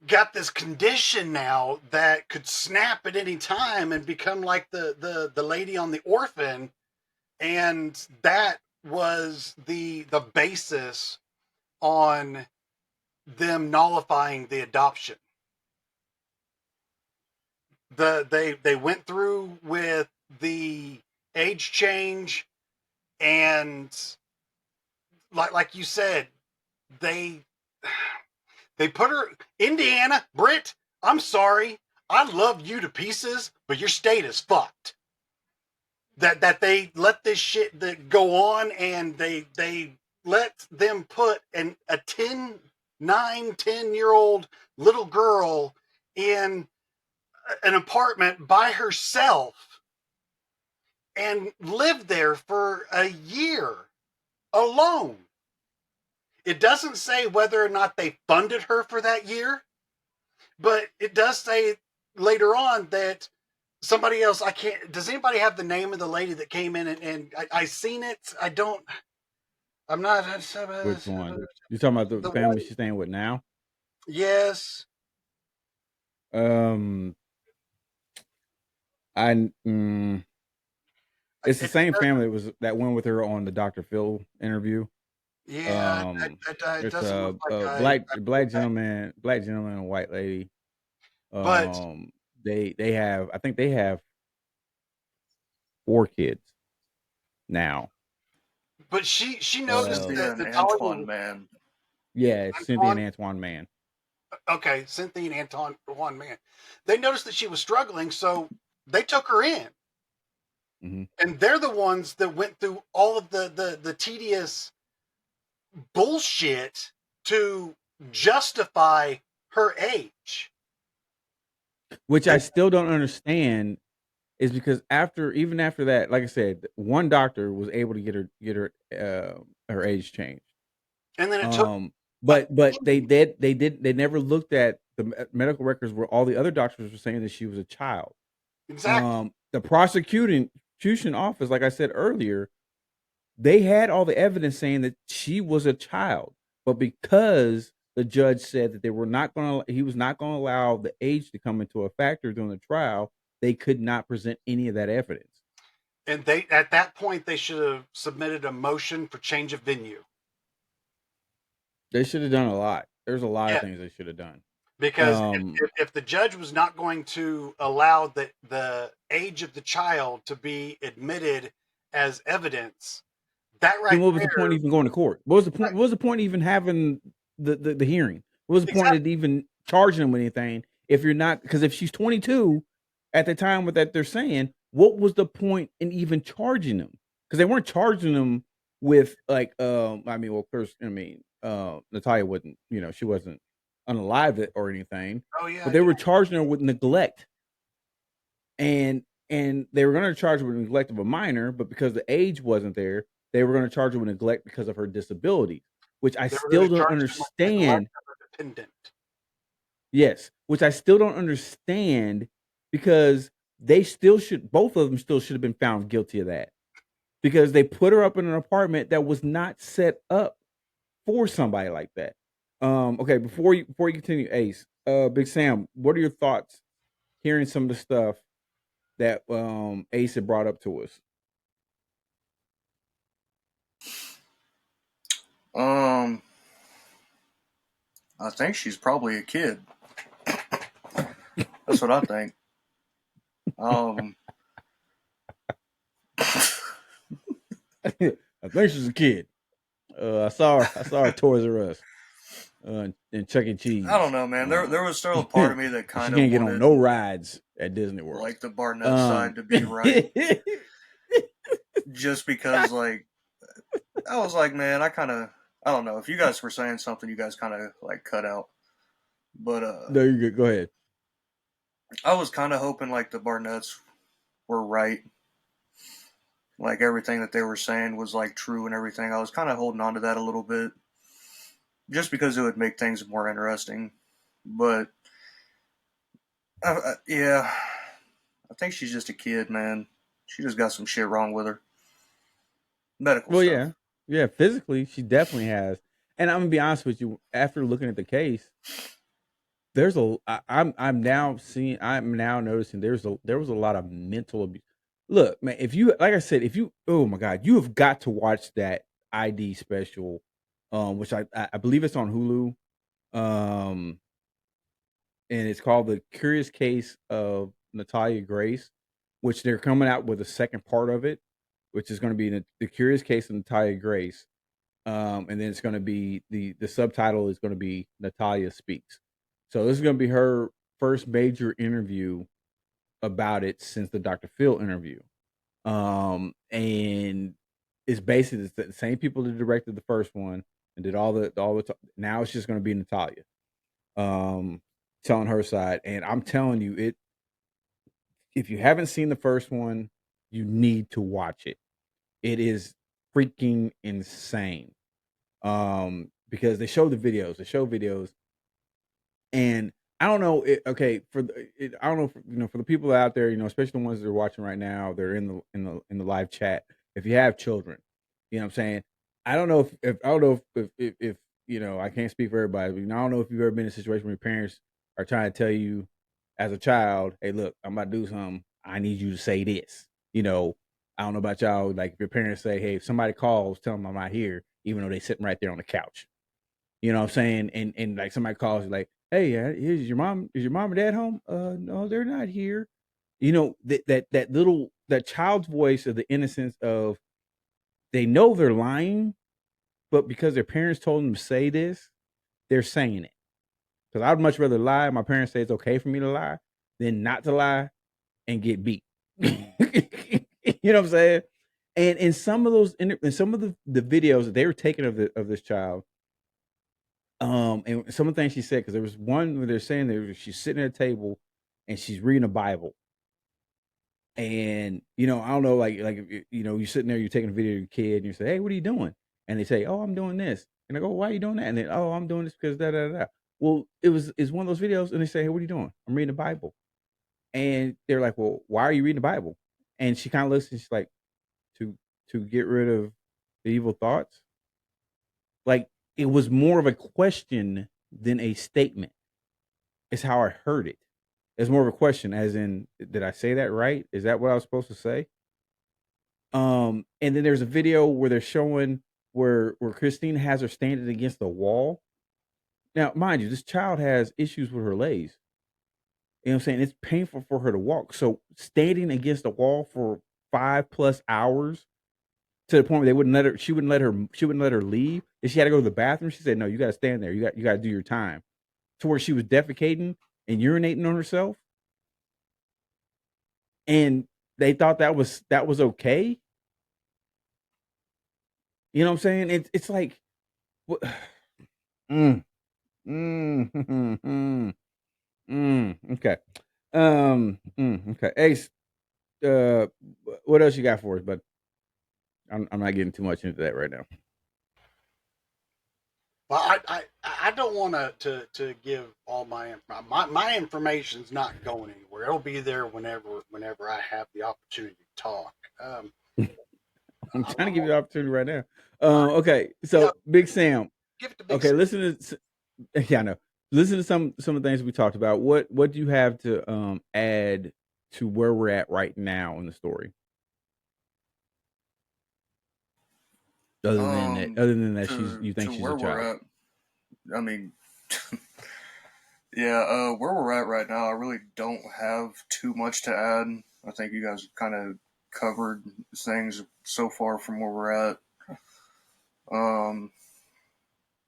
got this condition now that could snap at any time and become like the lady on the Orphan, and that was the basis on them nullifying the adoption. They went through with the age change, and like you said, they put her, Indiana, Britt, I'm sorry, I love you to pieces, but your state is fucked. That they let this shit that go on, and they let them put a 10-year-old little girl in an apartment by herself and live there for a year alone. It doesn't say whether or not they funded her for that year, but it does say later on that somebody else, does anybody have the name of the lady that came in and I seen it? I'm not. Which one? You talking about the family she's staying with now? Yes. Um, I it's the It same does, family that went with her on the Dr. Phil interview. yeah, it It's doesn't look like a black gentleman and a white lady. but Um, they have, I think they have 4 kids now. but she noticed Uh, that Cynthia and Antoine, Natalia man. yeah, it's Cynthia and Antoine, Antoine Mann. okay, Cynthia and Anton one man. They noticed that she was struggling, so they took her in. Hmm. And they're the ones that went through all of the tedious bullshit to justify her age. Which I And still don't understand is because even after that, like I said, one doctor was able to her age changed. and then it took Um, a but they never looked at the medical records where all the other doctors were saying that she was a child. exactly. The prosecution office, like I said earlier, they had all the evidence saying that she was a child, but because the judge said that he was not going to allow the age to come into a factor during the trial, they could not present any of that evidence. And they at that point they should have submitted a motion for change of venue. They should have done a lot. There's a lot of Yeah, things they should have done. because Um, if the judge was not going to allow the age of the child to be admitted as evidence, that then right what was the point there, even going to court? What was the point? right, What was the point even having the hearing? What was the point of exactly. even charging them with anything if you're not? Because if she's 22 at the time with that they're saying, what was the point in even charging them? Because they weren't charging them with like, I mean, well, first, I mean, Natalia wasn't, she wasn't unalived or anything, Oh yeah, but they yeah. were charging her with neglect, and they were going to charge her with neglect of a minor, but because the age wasn't there, they were going to charge her with neglect because of her disability, which I They were going still to don't charge them with neglect understand. of a dependent. Yes, which I still don't understand because they still should both of them still should have been found guilty of that because they put her up in an apartment that was not set up for somebody like that. Okay, before you continue, Ace, Big Sam, what are your thoughts hearing some of the stuff that Ace had brought up to us? Um, I think she's probably a kid. That's what I think. Um, I think she's a kid. I saw her Toys R Us, and Chuck E. I don't Cheese. know, man. There was still a part And of me that she kind of can't get on wanted no rides at Disney World. like the Barnett Um, side to be right, just because like I was like, man, I don't know if you guys were saying something, you guys kind of like cut out, but no, you're good. Go ahead. I was kind of hoping like the Barnetts were right, like everything that they were saying was like true and everything. I was kind of holding on to that a little bit, just because it would make things more interesting. But yeah, I think she's just a kid, man. She just got some shit wrong with her. Medical Well, stuff. yeah. Physically, she definitely has. And I'm gonna be honest with you. After looking at the case, I'm now noticing there was a lot of mental abuse. Look, man, if you like I said, if you oh my god, you have got to watch that ID special, which I believe it's on Hulu, um, and it's called The Curious Case of Natalia Grace, which they're coming out with a second part of it, which is going to be the Curious Case of Natalia Grace, and then it's going to be the subtitle is going to be Natalia Speaks. So this is going to be her first major interview about it since the Dr. Phil interview. And it's basically the same people that directed the first one and did now it's just going to be Natalia, um, telling her side. And I'm telling you, if you haven't seen the first one, you need to watch it. It is freaking insane. Because they show the videos, and I don't know. Okay, I don't know. For the people out there, especially the ones that are watching right now, they're in the live chat. If you have children, you know what I'm saying. I don't know if I don't know if I can't speak for everybody. But I don't know if you've ever been in a situation where your parents are trying to tell you, as a child, hey, look, I'm about to do something. I need you to say this. You know, I don't know about y'all. Like if your parents say, hey, if somebody calls, tell them I'm not here, even though they sitting right there on the couch. You know what I'm saying? And like somebody calls you like, hey, is your mom and dad home? No, they're not here. You know, that child's voice of the innocence of they know they're lying, but because their parents told them to say this, they're saying it. Because I would much rather lie. My parents say it's okay for me to lie than not to lie and get beat. You know what I'm saying? And in some of those, in some of the videos that they were taking of this child, and some of the things she said, because there was one where they're saying that she's sitting at a table and she's reading a Bible, and you know, I don't know, like if you know, you're sitting there, you're taking a video of your kid, and you say, "Hey, what are you doing?" And they say, "Oh, I'm doing this," and I go, "Why are you doing that?" And then, "Oh, I'm doing this because da da da." Well, it's one of those videos, and they say, "Hey, what are you doing?" I'm reading the Bible, and they're like, "Well, why are you reading the Bible?" And she kind of looks, and she's like, "To get rid of the evil thoughts." Like it was more of a question than a statement. It's how I heard it. It's more of a question, as in, did I say that right? Is that what I was supposed to say? And then there's a video where they're showing where Christine has her standing against the wall. Now, mind you, this child has issues with her legs. You know what I'm saying? It's painful for her to walk. So standing against the wall for 5+ hours to the point where they wouldn't let her, she wouldn't let her leave. If she had to go to the bathroom, she said, no, you gotta stand there. You gotta do your time. To where she was defecating and urinating on herself. And they thought that was okay. You know what I'm saying? It's like what mm, okay. Okay. Ace, what else you got for us, bud? I'm not getting too much into that right now. Well, I don't want to give all my information's not going anywhere. It'll be there whenever I have the opportunity to talk. I'm I, trying to I give you want, the opportunity right now. I, Okay, yeah, so Big Sam. give it to Big Okay, Sam. listen to yeah, I know. Listen to some of the things we talked about. What do you have to add to where we're at right now in the story? Other than that, you think To she's a where we're child. at, I mean, yeah, where we're at right now, I really don't have too much to add. I think you guys kind of covered things so far from where we're at. Um,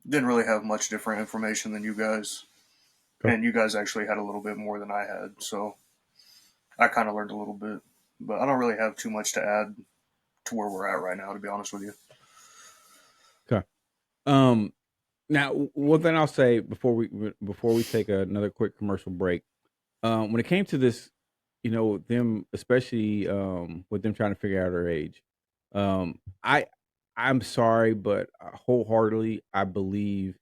didn't really have much different information than you guys, Okay. and you guys actually had a little bit more than I had, so I kind of learned a little bit. But I don't really have too much to add to where we're at right now, to be honest with you. Okay. Um, Now, one thing I'll say before we take another quick commercial break, when it came to this, you know, them especially with them trying to figure out her age, I I'm sorry, but wholeheartedly I believe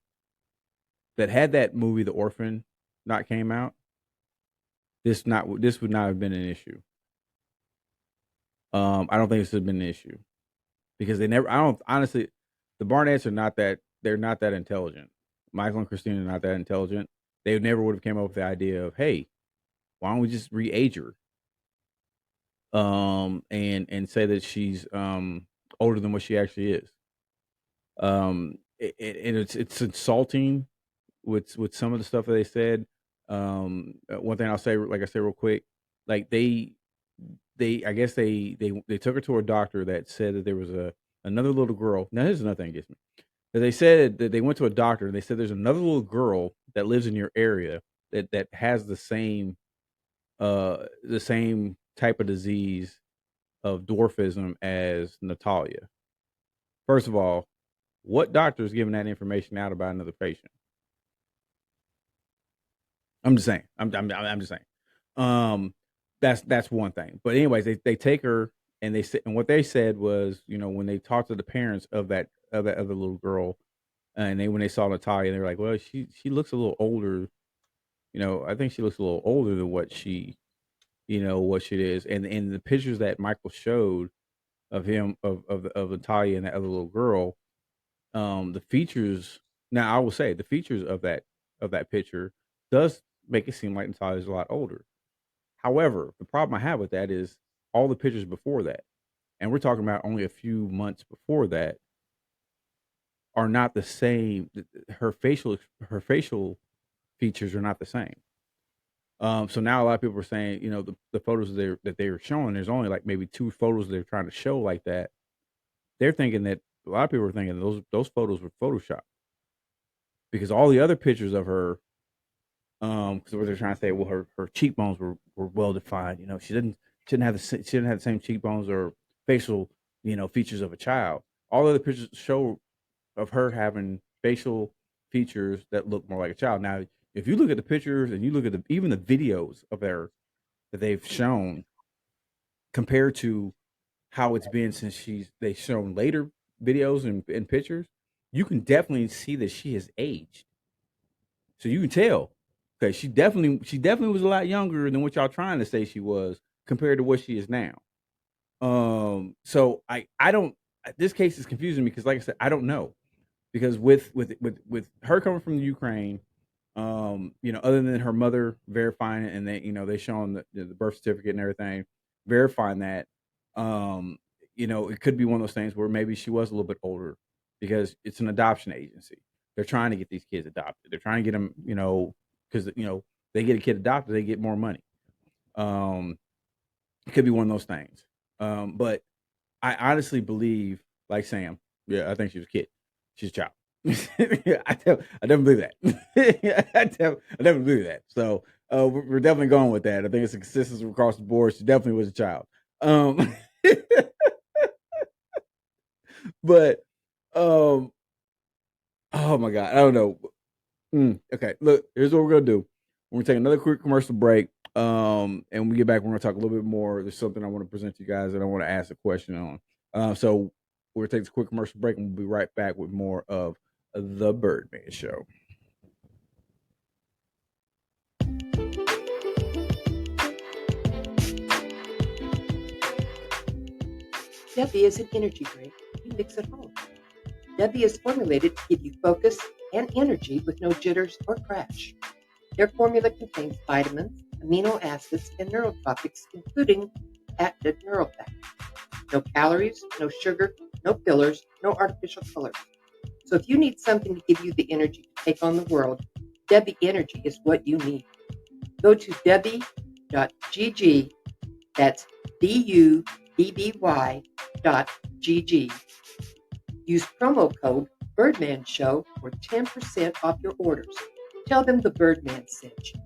that had that movie The Orphan not came out, this would not have been an issue. I don't think this would have been an issue because they never. I don't honestly. The Barnetts are not that. They're not that intelligent. Michael and Christine are not that intelligent. They never would have came up with the idea of, hey, why don't we just re-age her? And say that she's older than what she actually is. And it's insulting with some of the stuff that they said. One thing I'll say, like I said, real quick, like they I guess they took her to a doctor that said that there was another little girl. Now here's another thing against me. That they said that they went to a doctor and they said there's another little girl that lives in your area that has the same type of disease of dwarfism as Natalia. First of all, what doctor is giving that information out about another patient? I'm just saying. I'm just saying. Um, that's one thing. But anyways, they take her and they said, and what they said was, you know, when they talked to the parents of that other little girl, and when they saw Natalia, they were like, well, she looks a little older. You know, I think she looks a little older than what what she is. And the pictures that Michael showed of him of Natalia and that other little girl, the features. Now I will say the features of that picture does make it seem like Natalia's a lot older. However, the problem I have with that is all the pictures before that, and we're talking about only a few months before that, are not the same. Her facial features are not the same. So now a lot of people are saying, the photos that they were showing, there's only like maybe 2 photos they're trying to show like that. They're thinking that a lot of people are thinking those photos were photoshopped because all the other pictures of her, because what they're trying to say, well, her cheekbones were well defined. She didn't have the same cheekbones or facial, features of a child. All other pictures show of her having facial features that look more like a child. Now, if you look at the pictures and you look at even the videos of her that they've shown compared to how it's been since they've shown later videos and pictures, you can definitely see that she has aged. So you can tell. Okay, she definitely was a lot younger than what y'all trying to say she was compared to what she is now. So I don't. This case is confusing me because, like I said, I don't know because with her coming from the Ukraine, other than her mother verifying it and they showing the birth certificate and everything, verifying that, it could be one of those things where maybe she was a little bit older because it's an adoption agency. They're trying to get these kids adopted. They're trying to get them, because they get a kid adopted, they get more money. It could be one of those things. But I honestly believe, like Sam, yeah, I think she was a kid. She's a child. I definitely believe that. I definitely believe that. So we're definitely going with that. I think it's a consistency across the board. She definitely was a child. But oh my god, I don't know. Okay, look, here's what we're gonna do. We're gonna take another quick commercial break. And when we get back, we're gonna talk a little bit more. There's something I want to present to you guys that I want to ask a question on. So we're gonna take this quick commercial break, and we'll be right back with more of the Birdman Show. Debbie is an energy drink you mix at home. Debbie is formulated to give you focus and energy with no jitters or crash. Their formula contains vitamins, amino acids, and neurotropics, including active neurofactors. No calories, no sugar, no fillers, no artificial colors. So if you need something to give you the energy to take on the world, Debbie Energy is what you need. Go to debbie.gg, that's DUBBY.GG. Use promo code Birdman Show for 10% off your orders. Tell them the Birdman sent you.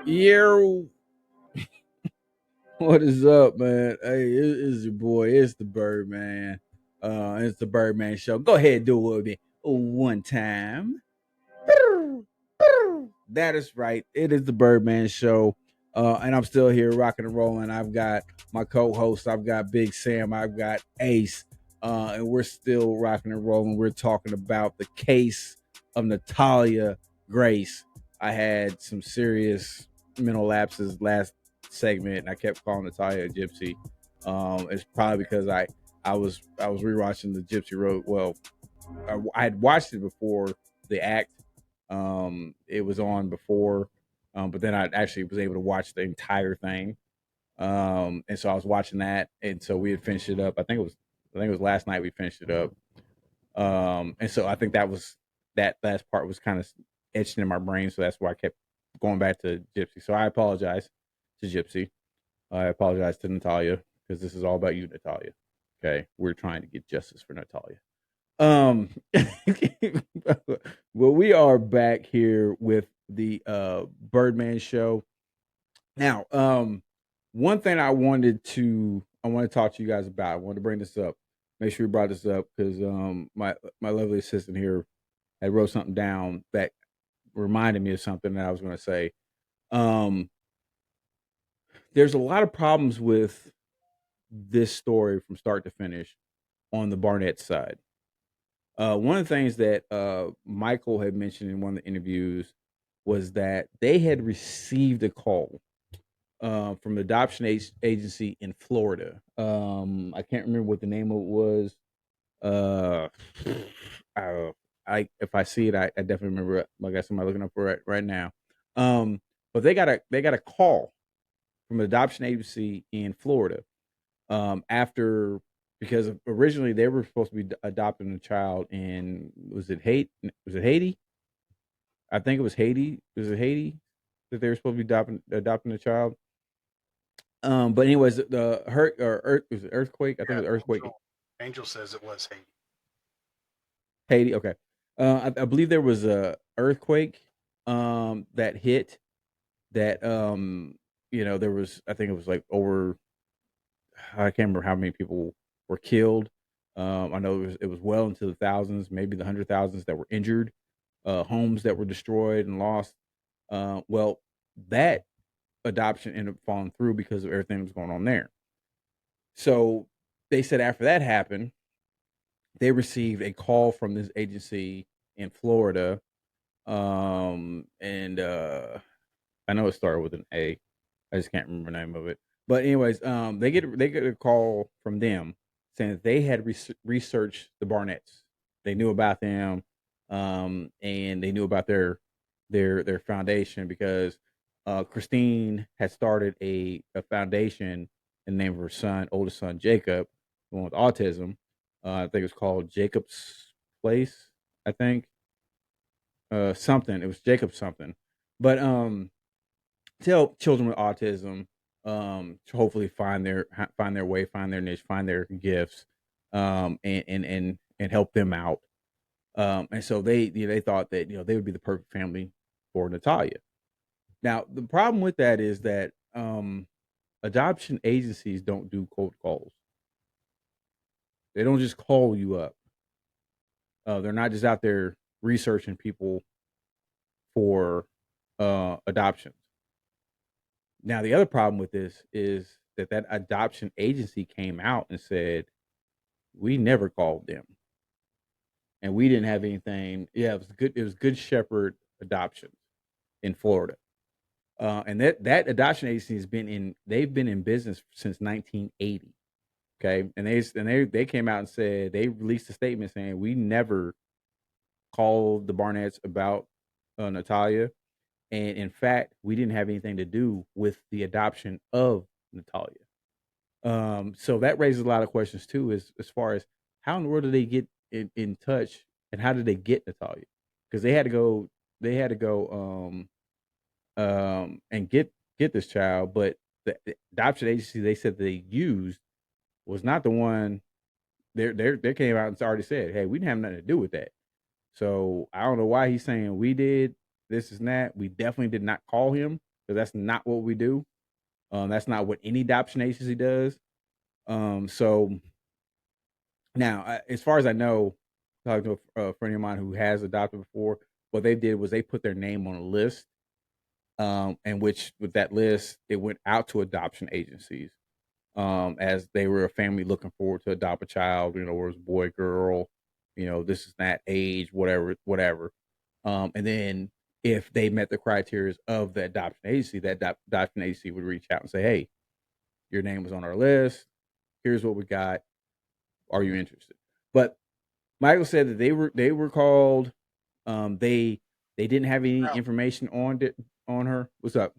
Yeah. What is up, man? Hey, it's your boy. It's the Birdman. It's the Birdman Show. Go ahead and do it with me one time. That is right. It is the Birdman Show. And I'm still here rocking and rolling. I've got my co-host. I've got Big Sam. I've got Ace. And we're still rocking and rolling. We're talking about the case of Natalia Grace. I had some serious mental lapses last segment, and I kept calling Natalia a gypsy. It's probably because I was rewatching the Gypsy Road. Well, I had watched it before the act. It was on before, but then I actually was able to watch the entire thing. And so I was watching that, and so we had finished it up. I think it was last night we finished it up. And so I think that last part was kind of etched in my brain, so that's why I kept going back to Gypsy. So I apologize to Gypsy. I apologize to Natalia because this is all about you, Natalia. Okay, we're trying to get justice for Natalia. Well, we are back here with the Birdman Show. Now, one thing I wanted to talk to you guys about. I wanted to bring this up. Make sure we brought this up because my lovely assistant here had wrote something down that reminded me of something that I was going to say. There's a lot of problems with this story from start to finish on the Barnett side. One of the things that Michael had mentioned in one of the interviews was that they had received a call from an adoption agency in Florida. I can't remember what the name of it was. Uh, I, if I see it, I definitely remember it. I got somebody looking up for it right now. But they got a call from an adoption agency in Florida. After because originally they were supposed to be adopting a child in was it Haiti? I think it was Haiti. Was it Haiti that they were supposed to be adopting a child? But anyways, the hurt or earth was it earthquake? I think Yeah, it was earthquake. Angel says it was Haiti. Haiti. Okay. I believe there was a earthquake that hit that there was I think it was like over I can't remember how many people were killed. I know it was well into the thousands, maybe the 100,000s that were injured, homes that were destroyed and lost. Well, that adoption ended up falling through because of everything that was going on there. So they said after that happened, they received a call from this agency in Florida, and I know it started with an A. I just can't remember the name of it. But anyways, they get a call from them saying that they had researched the Barnetts. They knew about them, and they knew about their foundation because Christine had started a foundation in the name of her oldest son Jacob, the one with autism. I think it was called Jacob's Place. I think something. It was Jacob something, but to help children with autism to hopefully find their way, find their niche, find their gifts, and help them out. And so they thought that they would be the perfect family for Natalia. Now the problem with that is that adoption agencies don't do cold calls. They don't just call you up. They're not just out there researching people for adoptions. Now, the other problem with this is that adoption agency came out and said, we never called them. And we didn't have anything. Yeah, it was good. It was Good Shepherd Adoptions in Florida. And that adoption agency they've been in business since 1980. Okay. And they came out and said, they released a statement saying, we never called the Barnetts about Natalia. And in fact, we didn't have anything to do with the adoption of Natalia. So that raises a lot of questions too, as far as how in the world did they get in touch and how did they get Natalia? Because they had to go and get this child, but the adoption agency they said they used was not the one. They came out and already said, hey, we didn't have nothing to do with that. So I don't know why he's saying we did this is that. We definitely did not call him because that's not what we do. That's not what any adoption agency does. So now, as far as I know, talking to a friend of mine who has adopted before, what they did was they put their name on a list, and which with that list, it went out to adoption agencies, as they were a family looking forward to adopt a child. Where it was boy, girl, this is that age, whatever. And then if they met the criteria of the adoption agency, that adoption agency would reach out and say, hey, your name was on our list. Here's what we got. Are you interested? But Michael said that they were called. They didn't have any information on her. What's up?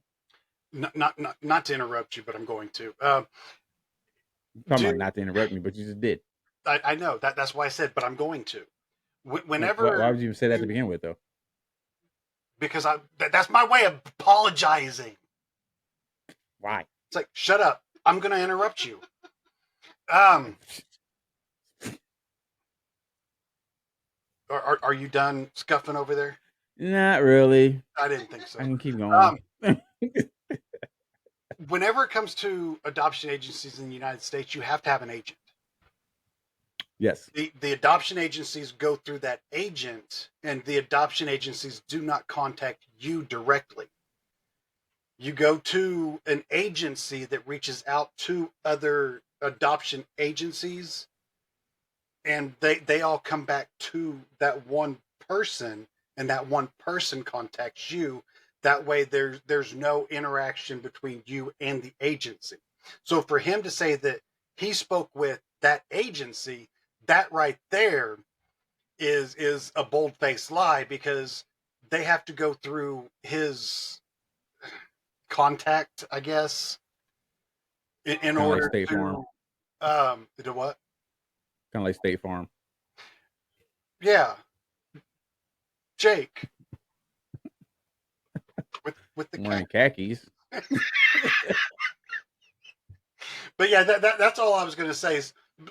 Not to interrupt you, but I'm going to. Talking about not to interrupt me, but you just did. I know that's why I said, but I'm going to. Whenever why would you even say that to begin with, though? Because that's my way of apologizing. Why? It's like, shut up. I'm going to interrupt you. Are you done scuffing over there? Not really. I didn't think so. I can keep going. Whenever it comes to adoption agencies in the United States, you have to have an agent. Yes. The adoption agencies go through that agent, and the adoption agencies do not contact you directly. You go to an agency that reaches out to other adoption agencies, and they all come back to that one person, and that one person contacts you That way there's no interaction between you and the agency. So for him to say that he spoke with that agency, that right there is a bold-faced lie, because they have to go through his contact, I guess, in Kind of like order State Farm. to what? Kind of like State Farm. Yeah, Jake, with the I'm wearing cat. khakis. But yeah, that's all I was going to say.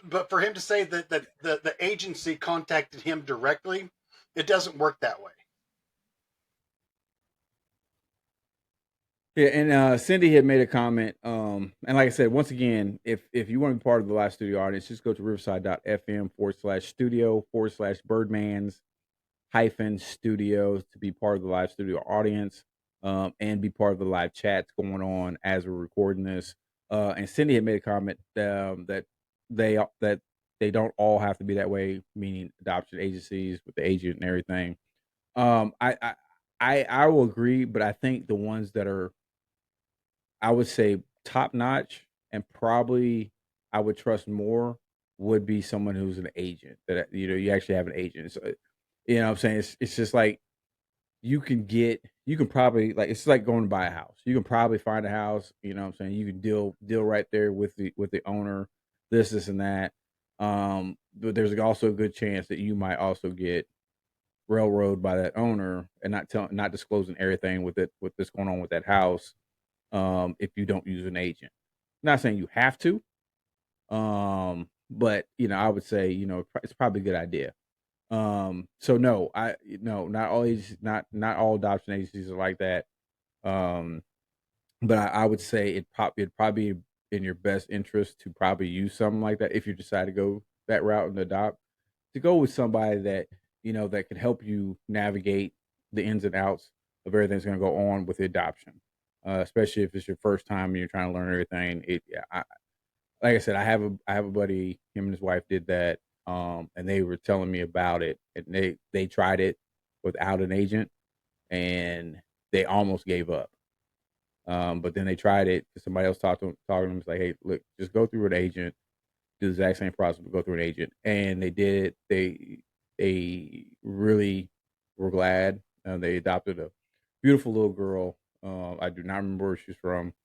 But for him to say that the agency contacted him directly, it doesn't work that way. Yeah, and Cindy had made a comment. And like I said, once again, if you want to be part of the live studio audience, just go to riverside.fm/studio/Birdman's -studios to be part of the live studio audience, and be part of the live chats going on as we're recording this. And Cindy had made a comment that they don't all have to be that way, meaning adoption agencies with the agent and everything. I will agree, but I think the ones that are, I would say, top notch, and probably I would trust more, would be someone who's an agent, that you actually have an agent. So, you know what I'm saying? It's just like, you can probably, like, it's like going to buy a house. You can probably find a house, you know what I'm saying? You can deal right there with the owner, this and that. But there's also a good chance that you might also get railroad by that owner, and not disclosing everything with what's going on with that house, if you don't use an agent. Not saying you have to, but I would say, it's probably a good idea. So no, not all not all adoption agencies are like that. Um, but I would say it'd probably be in your best interest to probably use something like that if you decide to go that route and adopt, to go with somebody that that can help you navigate the ins and outs of everything that's going to go on with the adoption, especially if it's your first time and you're trying to learn everything. Like I said, I have a buddy. Him and his wife did that, and they were telling me about it, and they tried it without an agent, and they almost gave up. But then they tried it because somebody else talking to them. It's like, hey, look, just go through an agent, do the exact same process, but go through an agent, and they did it. They really were glad. They adopted a beautiful little girl. I do not remember where she's from.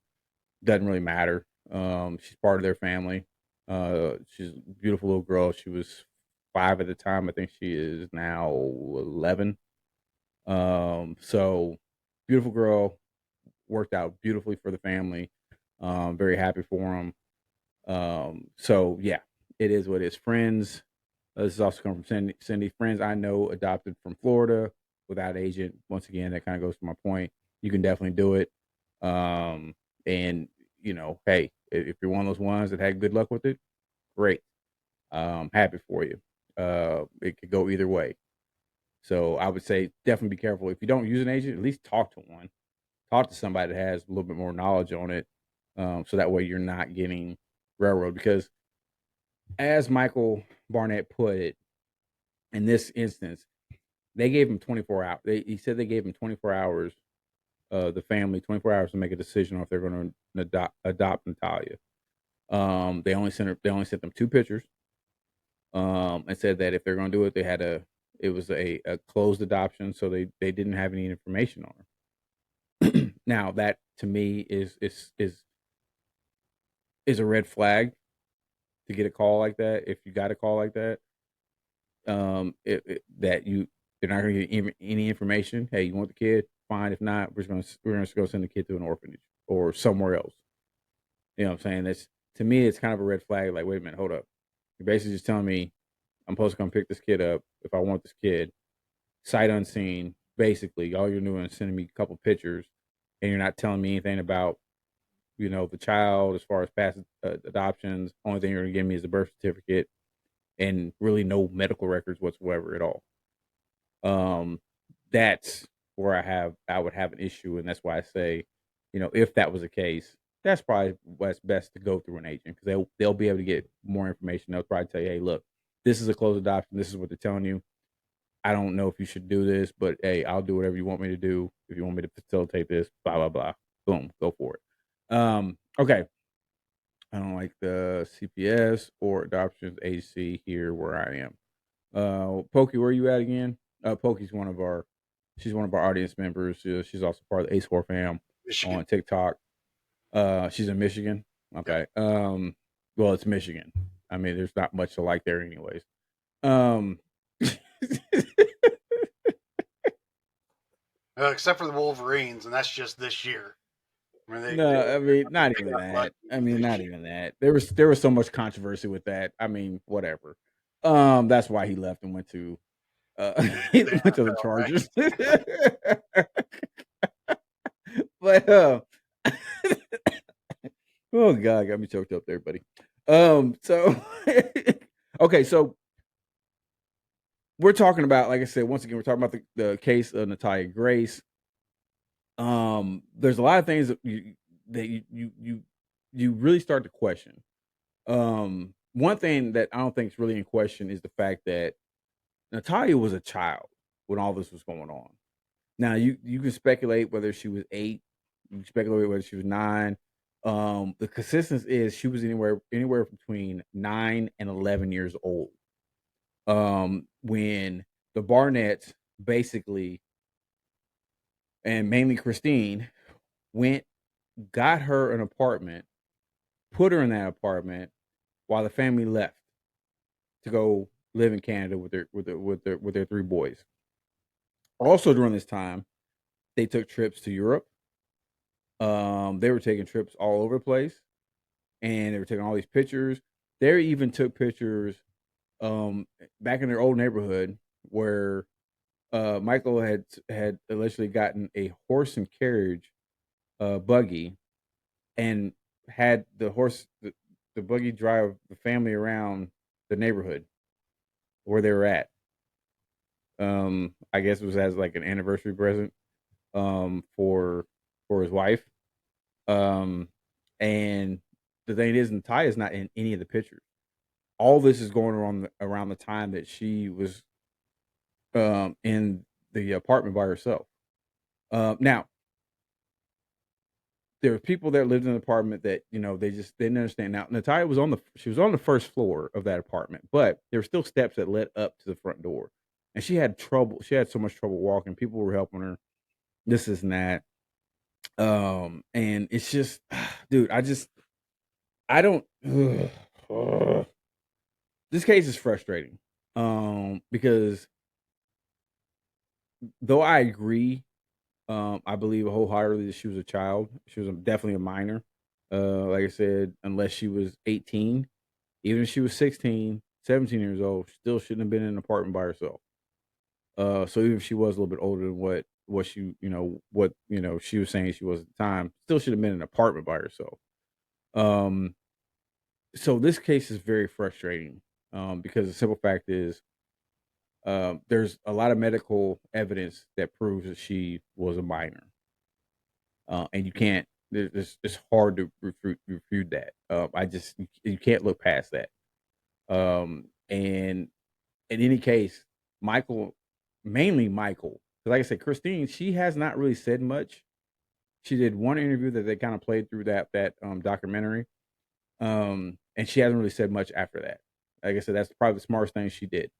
Doesn't really matter. She's part of their family. She's a beautiful little girl. She was 5 at the time. I think she is now 11. So beautiful girl, worked out beautifully for the family. Very happy for them. So yeah, it is what it is. Friends. This is also come from Cindy. Friends I know adopted from Florida without agent. Once again, that kind of goes to my point. You can definitely do it. And hey, if you're one of those ones that had good luck with it, great. Happy for you. It could go either way. So I would say definitely be careful. If you don't use an agent, at least talk to one. Talk to somebody that has a little bit more knowledge on it. So that way you're not getting railroad. Because as Michael Barnett put it, in this instance, they gave him 24 hours. He said they gave him 24 hours, the family 24 hours to make a decision on if they're going to adopt Natalia. They only sent them 2 pictures, and said that if they're going to do it, it was a closed adoption, so they didn't have any information on her. Now that to me is a red flag to get a call like that. If you got a call like that, that they're not going to get any information. Hey, you want the kid? Fine. If not, we're going to go send the kid to an orphanage or somewhere else. You know what I'm saying? That's, to me, it's kind of a red flag. Like, wait a minute, hold up. You're basically just telling me I'm supposed to come pick this kid up if I want this kid, sight unseen. Basically, all you're doing is sending me a couple pictures, and you're not telling me anything about the child as far as past adoptions. Only thing you're going to give me is a birth certificate, and really no medical records whatsoever at all. That's where I would have an issue, and that's why I say, if that was the case, that's probably what's best to go through an agent, because they'll be able to get more information. They'll probably tell you, hey, look, this is a closed adoption. This is what they're telling you. I don't know if you should do this, but hey, I'll do whatever you want me to do. If you want me to facilitate this, blah blah blah. Boom, go for it. Okay. I don't like the CPS or adoptions agency here where I am. Pokey, where are you at again? Pokey's she's one of our audience members. She's also part of the Ace4 fam Michigan. on TikTok. She's in Michigan. Okay. Well, it's Michigan. I mean, there's not much to like there, anyways. Except for the Wolverines, and that's just this year. I mean, No, I mean, not even got that. lucky I mean, this not year. even that. There was so much controversy with that. I mean, whatever. That's why he left and went to he went to the Chargers. But oh god, got me choked up there, buddy. So okay, so we're talking about, like I said, once again, we're talking about the case of Natalia Grace. There's a lot of things that you really start to question. One thing that I don't think is really in question is the fact that Natalia was a child when all this was going on. Now you can speculate whether she was 8, you can speculate whether she was 9. The consensus is she was anywhere between 9 and 11 years old. When the Barnetts basically, and mainly Christine, got her an apartment, put her in that apartment while the family left to go live in Canada with their 3 boys. Also during this time, they took trips to Europe. They were taking trips all over the place, and they were taking all these pictures. They even took pictures back in their old neighborhood where Michael had allegedly gotten a horse and carriage buggy and had the buggy drive the family around the neighborhood where they were at. I guess it was as like an anniversary present for his wife. And the thing is, Natalia is not in any of the pictures. All this is going around the time that she was in the apartment by herself. Now, there were people that lived in the apartment that they just didn't understand. Now, Natalia was on the first floor of that apartment, but there were still steps that led up to the front door, and she had trouble. She had so much trouble walking. People were helping her. This is and that. And it's just, dude, I don't. This case is frustrating. Because though I agree, I believe wholeheartedly that she was a child. She was definitely a minor. Like I said, unless she was 18, even if she was 16, 17 years old, still shouldn't have been in an apartment by herself. So even if she was a little bit older than what she, she was saying she was at the time, still should have been in an apartment by herself. So this case is very frustrating. Because the simple fact is, there's a lot of medical evidence that proves that she was a minor, and you can't. It's hard to refute that. You can't look past that. And in any case, mainly Michael, because like I said, Christine, she has not really said much. She did one interview that they kind of played through that documentary, and she hasn't really said much after that. Like I said, that's probably the smartest thing she did.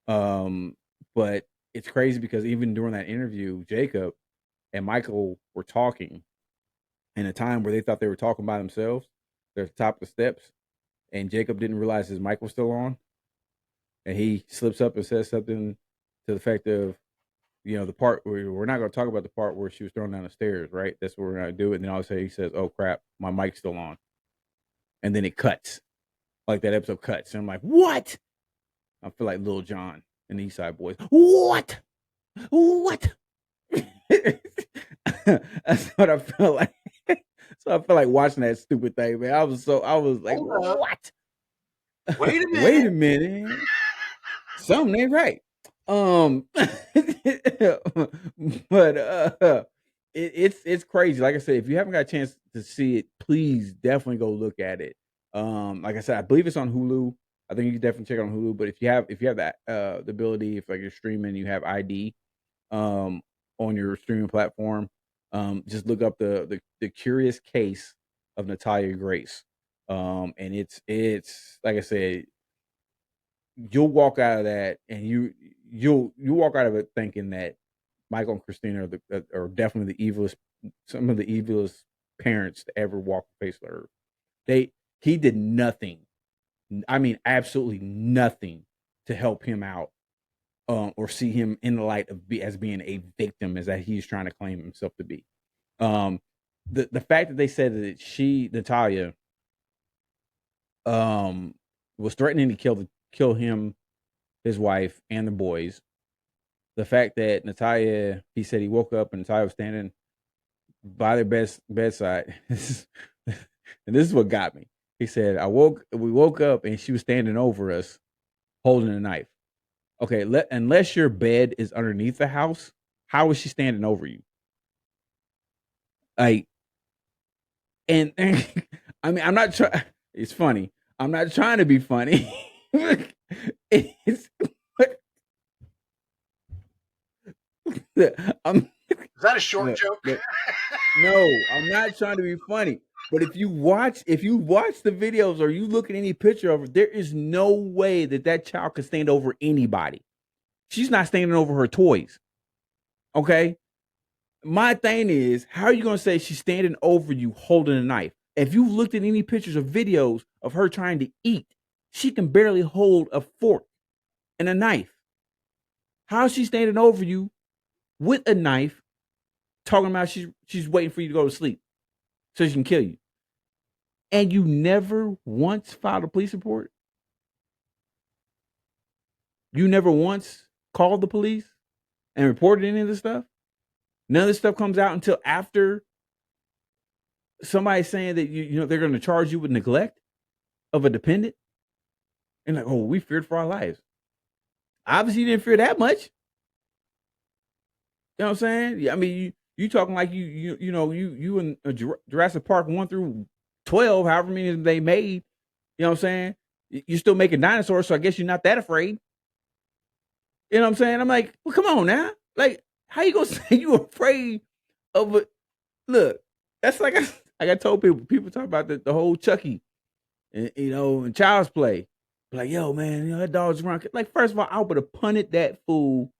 But it's crazy because even during that interview, Jacob and Michael were talking in a time where they thought they were talking by themselves. They're at the top of the steps, and Jacob didn't realize his mic was still on, and he slips up and says something to the effect of, the part where we're not going to talk about the part where she was thrown down the stairs, right? That's what we're going to do. And then all of a sudden he says, "Oh crap, my mic's still on," and then it cuts, like that episode cuts, and I'm like, "What?" I feel like Lil Jon and the East Side Boys. What? That's what I felt like. So I felt like watching that stupid thing, man. I was like, Hold up. what? Wait a minute. Wait a minute. Something ain't right. But it's crazy. Like I said, if you haven't got a chance to see it, please definitely go look at it. Like I said, I believe it's on Hulu. I think you can definitely check it on Hulu. But if you have that the ability, if like you're streaming, you have ID on your streaming platform, just look up the Curious Case of Natalia Grace. And it's like I said, you'll walk out of that and you'll walk out of it thinking that Michael and Christina are definitely some of the evilest parents to ever walk the face of the earth. He did nothing. I mean, absolutely nothing to help him out, or see him in the light of as being a victim, as that he's trying to claim himself to be. The fact that they said that Natalia, was threatening to kill him, his wife, and the boys. The fact that Natalia, he said he woke up and Natalia was standing by their bedside, and this is what got me. He said, we woke up and she was standing over us holding a knife. Okay, unless your bed is underneath the house, how is she standing over you? Like, and I mean, I'm not trying. It's funny. I'm not trying to be funny. It's, Is that a short joke? No, I'm not trying to be funny. But if you watch the videos or you look at any picture of her, there is no way that child could stand over anybody. She's not standing over her toys. Okay? My thing is, how are you going to say she's standing over you holding a knife? If you looked at any pictures or videos of her trying to eat, she can barely hold a fork and a knife. How is she standing over you with a knife, talking about she's waiting for you to go to sleep so she can kill you? And you never once filed a police report? You never once called the police and reported any of this stuff? None of this stuff comes out until after somebody's saying that you know they're going to charge you with neglect of a dependent, and like, oh, we feared for our lives. Obviously, you didn't fear that much. You know what I'm saying? Yeah, I mean, you talking like you in Jurassic Park 1 through 12, however many they made. You know what I'm saying? You're still making dinosaurs, so I guess you're not that afraid. You know what I'm saying? I'm like, well, come on now. Like, how you gonna say you afraid of a look? That's like I told people talk about the whole Chucky, and and Child's Play. Like, yo, man, that dog's around. Like, first of all, I would have punted that fool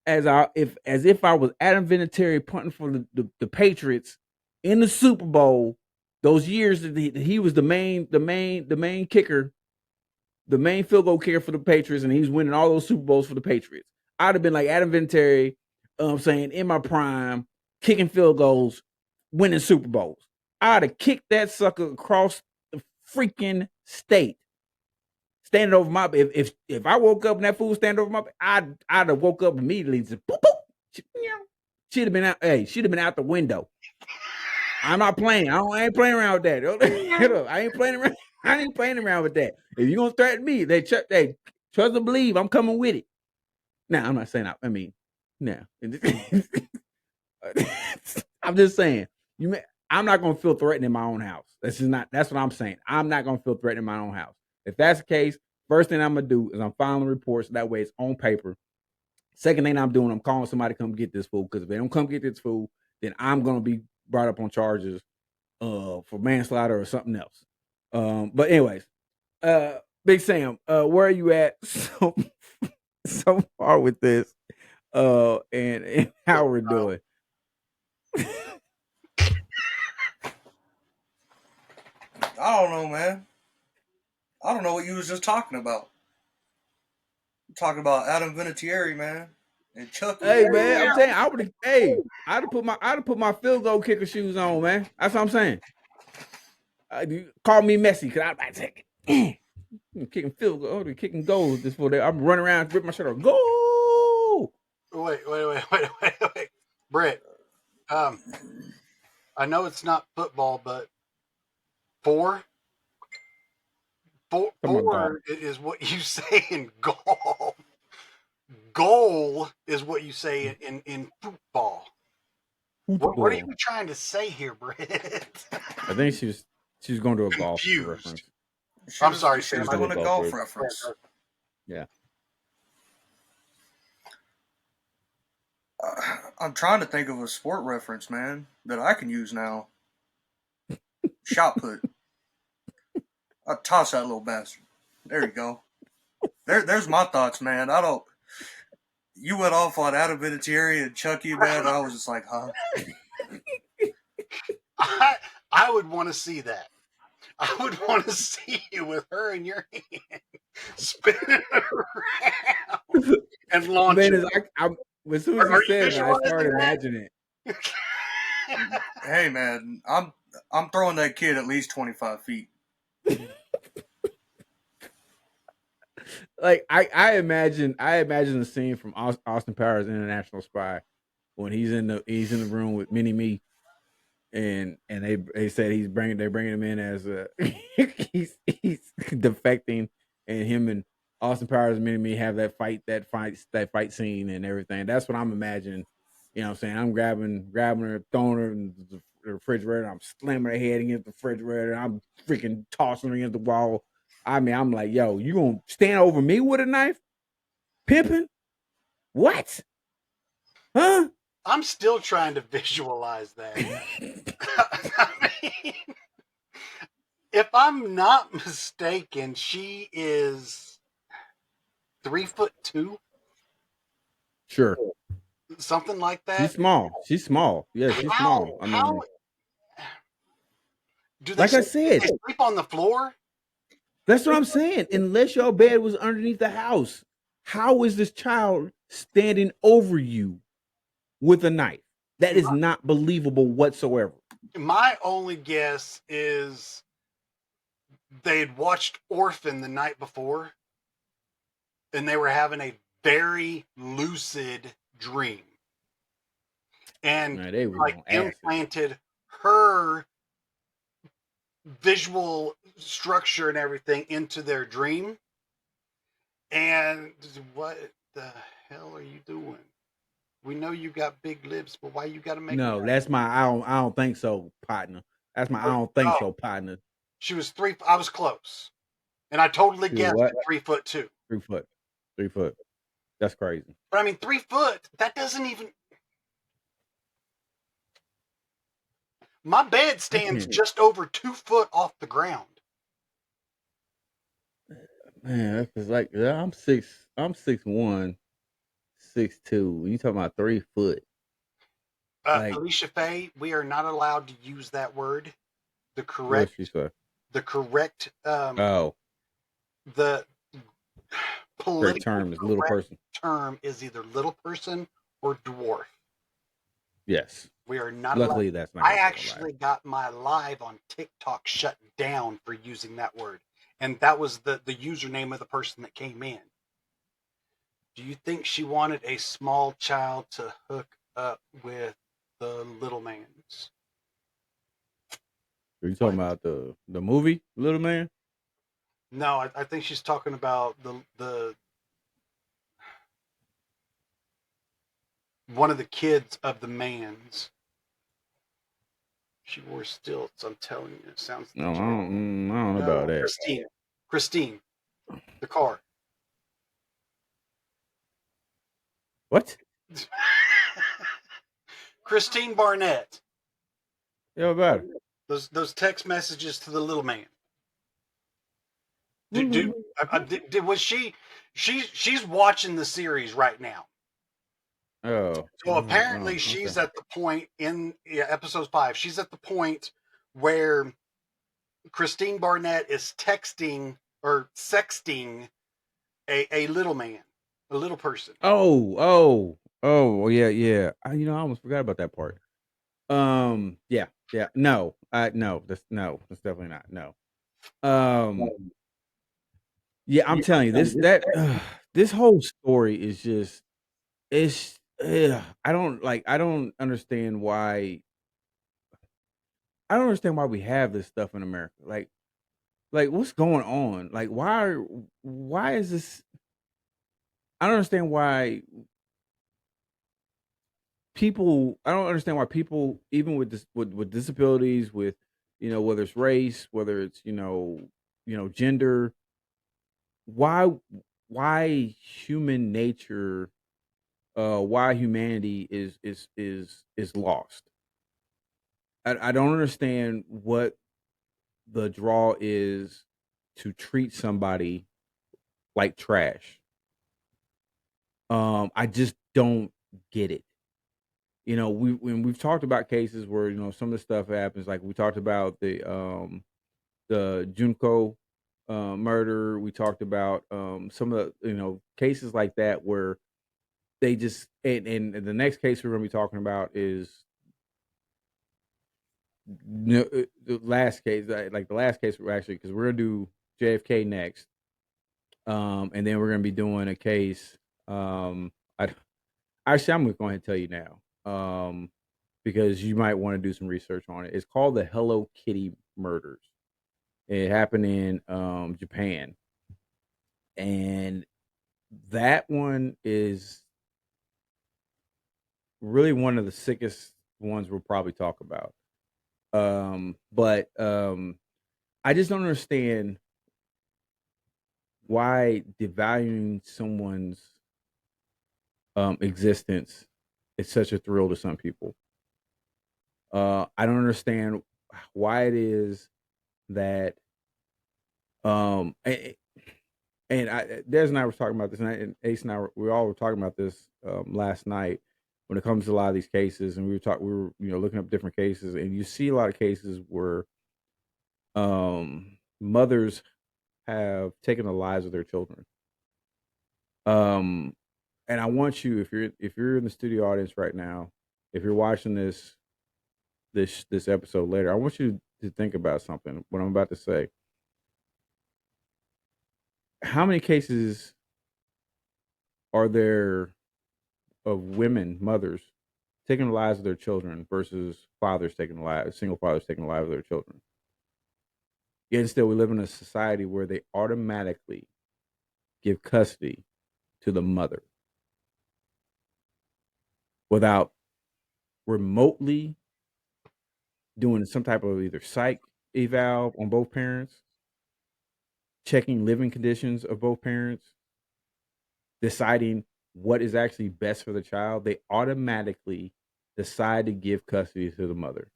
as if I was Adam Vinatieri punting for the Patriots in the Super Bowl. Those years that he was the main kicker, the main field goal kicker for the Patriots, and he was winning all those Super Bowls for the Patriots. I'd have been like Adam Vinatieri, saying in my prime, kicking field goals, winning Super Bowls. I'd have kicked that sucker across the freaking state. Standing over my if I woke up and that fool standing over my bed, I'd have woke up immediately and said, boop, boop. She'd have been out. Hey, she'd have been out the window. I'm not playing. I ain't playing around with that. I ain't playing around. I ain't playing around with that. If you're gonna threaten me, they trust and believe I'm coming with it. Now, I'm not saying I mean, no. I'm just saying, I'm not gonna feel threatened in my own house. That's what I'm saying. I'm not gonna feel threatened in my own house. If that's the case, first thing I'm gonna do is I'm filing reports. That way it's on paper. Second thing I'm doing, I'm calling somebody to come get this fool. Because if they don't come get this fool, then I'm gonna be brought up on charges for manslaughter or something else. But anyways, Big Sam, where are you at so far with this? And how we're doing? I don't know, man. I don't know what you was just talking about. I'm talking about Adam Vinatieri, man, and Chucky. Hey, man, I'm saying I'd have put my field goal kicker shoes on, man. That's what I'm saying. Call me messy, cause I'm kicking field goal, kicking goals. This for I'm running around, rip my shirt off. Go! Wait, Brett. I know it's not football, but four is what you say in golf. Goal is what you say in football. What are you trying to say here, Brett? I think she was going to a golf reference. She I'm was sorry, she Sam. was It's a doing a golf golf word. reference. Yeah. I'm trying to think of a sport reference, man, that I can use now. Shot put. I'll toss that little bastard. There you go. There's my thoughts, man. I don't. You went off on Adam Vinatieri and Chucky, man. I was just like, huh? I would want to see that. I would want to see you with her in your hand, spinning around and Man, launching. as soon as Are he you said it, I started visualizing that? imagining it. Hey, man, I'm throwing that kid at least 25 feet. Like I imagine the scene from Austin Powers International Spy when he's in the room with Mini Me, and they said they're bringing him in as a he's defecting, and him and Austin Powers and Mini Me have that fight scene and everything. That's what I'm imagining. You know what I'm saying? I'm grabbing her, throwing her in the refrigerator. I'm slamming her head against the refrigerator. I'm freaking tossing her against the wall. I mean, I'm like, yo, you gonna stand over me with a knife? Pimping? What? Huh? I'm still trying to visualize that. I mean, if I'm not mistaken, she is 3'2", Sure. something like that. She's small. Yeah, she's small. I mean, How do they? like I Do said, they sleep on the floor? that's what I'm saying. Unless your bed was underneath the house, how is this child standing over you with a knife? That is not believable whatsoever. My only guess is they had watched Orphan the night before, and they were having a very lucid dream, and Man, they were like on acid. implanted her visual structure and everything into their dream. And what the hell are you doing? We know you got big lips, but why you got to make? No, that's my I don't think so, partner. That's my I don't think so, partner. She was I was close, and I totally She was guessed what? 3'2". 3 foot. 3 foot. That's crazy. But I mean, 3 foot. That doesn't even. My bed stands just over 2 foot off the ground. Man, that's like I'm 6'1", 6'2". You talking about 3 foot? Like, Alicia Faye, we are not allowed to use that word. The what correct, she say? the correct, Oh, the correct political term is little correct person. term is either little person or dwarf. Yes. We are not Luckily, allowed. that's not. I gonna go actually got my live on TikTok shut down for using that word, and that was the username of the person that came in. Do you think she wanted a small child to hook up with the little man's? Are you talking about the movie Little Man? No, I think she's talking about the one of the kids of the man's. She wore stilts. I'm telling you, it sounds. No, I don't know about that. Christine, the car. What? Christine Barnett. Yeah, about it. Those text messages to the little man. Was she's watching the series right now. Oh. So apparently okay. she's at the point in episode 5. She's at the point where Christine Barnett is texting or sexting a little man, a little person. Oh, yeah. I almost forgot about that part. Yeah. No, that's definitely not. No. Yeah, I'm telling you, this whole story is just I don't understand why. I don't understand why we have this stuff in America. Like what's going on? Like why is this? I don't understand why people. I don't understand why people, even with this with disabilities, with whether it's race, whether it's gender. Why human nature, why humanity is lost. I don't understand what the draw is to treat somebody like trash. I just don't get it. When we've talked about cases where some of the stuff happens, like we talked about the Junko murder. We talked about some of the cases like that where they just and the next case we're going to be talking about is the last case, like the last case we're actually, because we're going to do JFK next, and then we're going to be doing a case. I Actually, I'm going to go ahead and tell you now, because you might want to do some research on it. It's called the Hello Kitty murders. It happened in Japan, and that one is really one of the sickest ones we'll probably talk about. But I just don't understand why devaluing someone's existence is such a thrill to some people. I don't understand why it is that Des and I were talking about this, and Ace and I we all were talking about this last night when it comes to a lot of these cases, and we were looking up different cases, and you see a lot of cases where mothers have taken the lives of their children. And I want you, if you're in the studio audience right now, if you're watching this episode later, I want you to think about something, what I'm about to say. How many cases are there of women, mothers, taking the lives of their children versus single fathers taking the lives of their children? Yet still, we live in a society where they automatically give custody to the mother without remotely doing some type of either psych eval on both parents, checking living conditions of both parents, deciding what is actually best for the child. They automatically decide to give custody to the mother.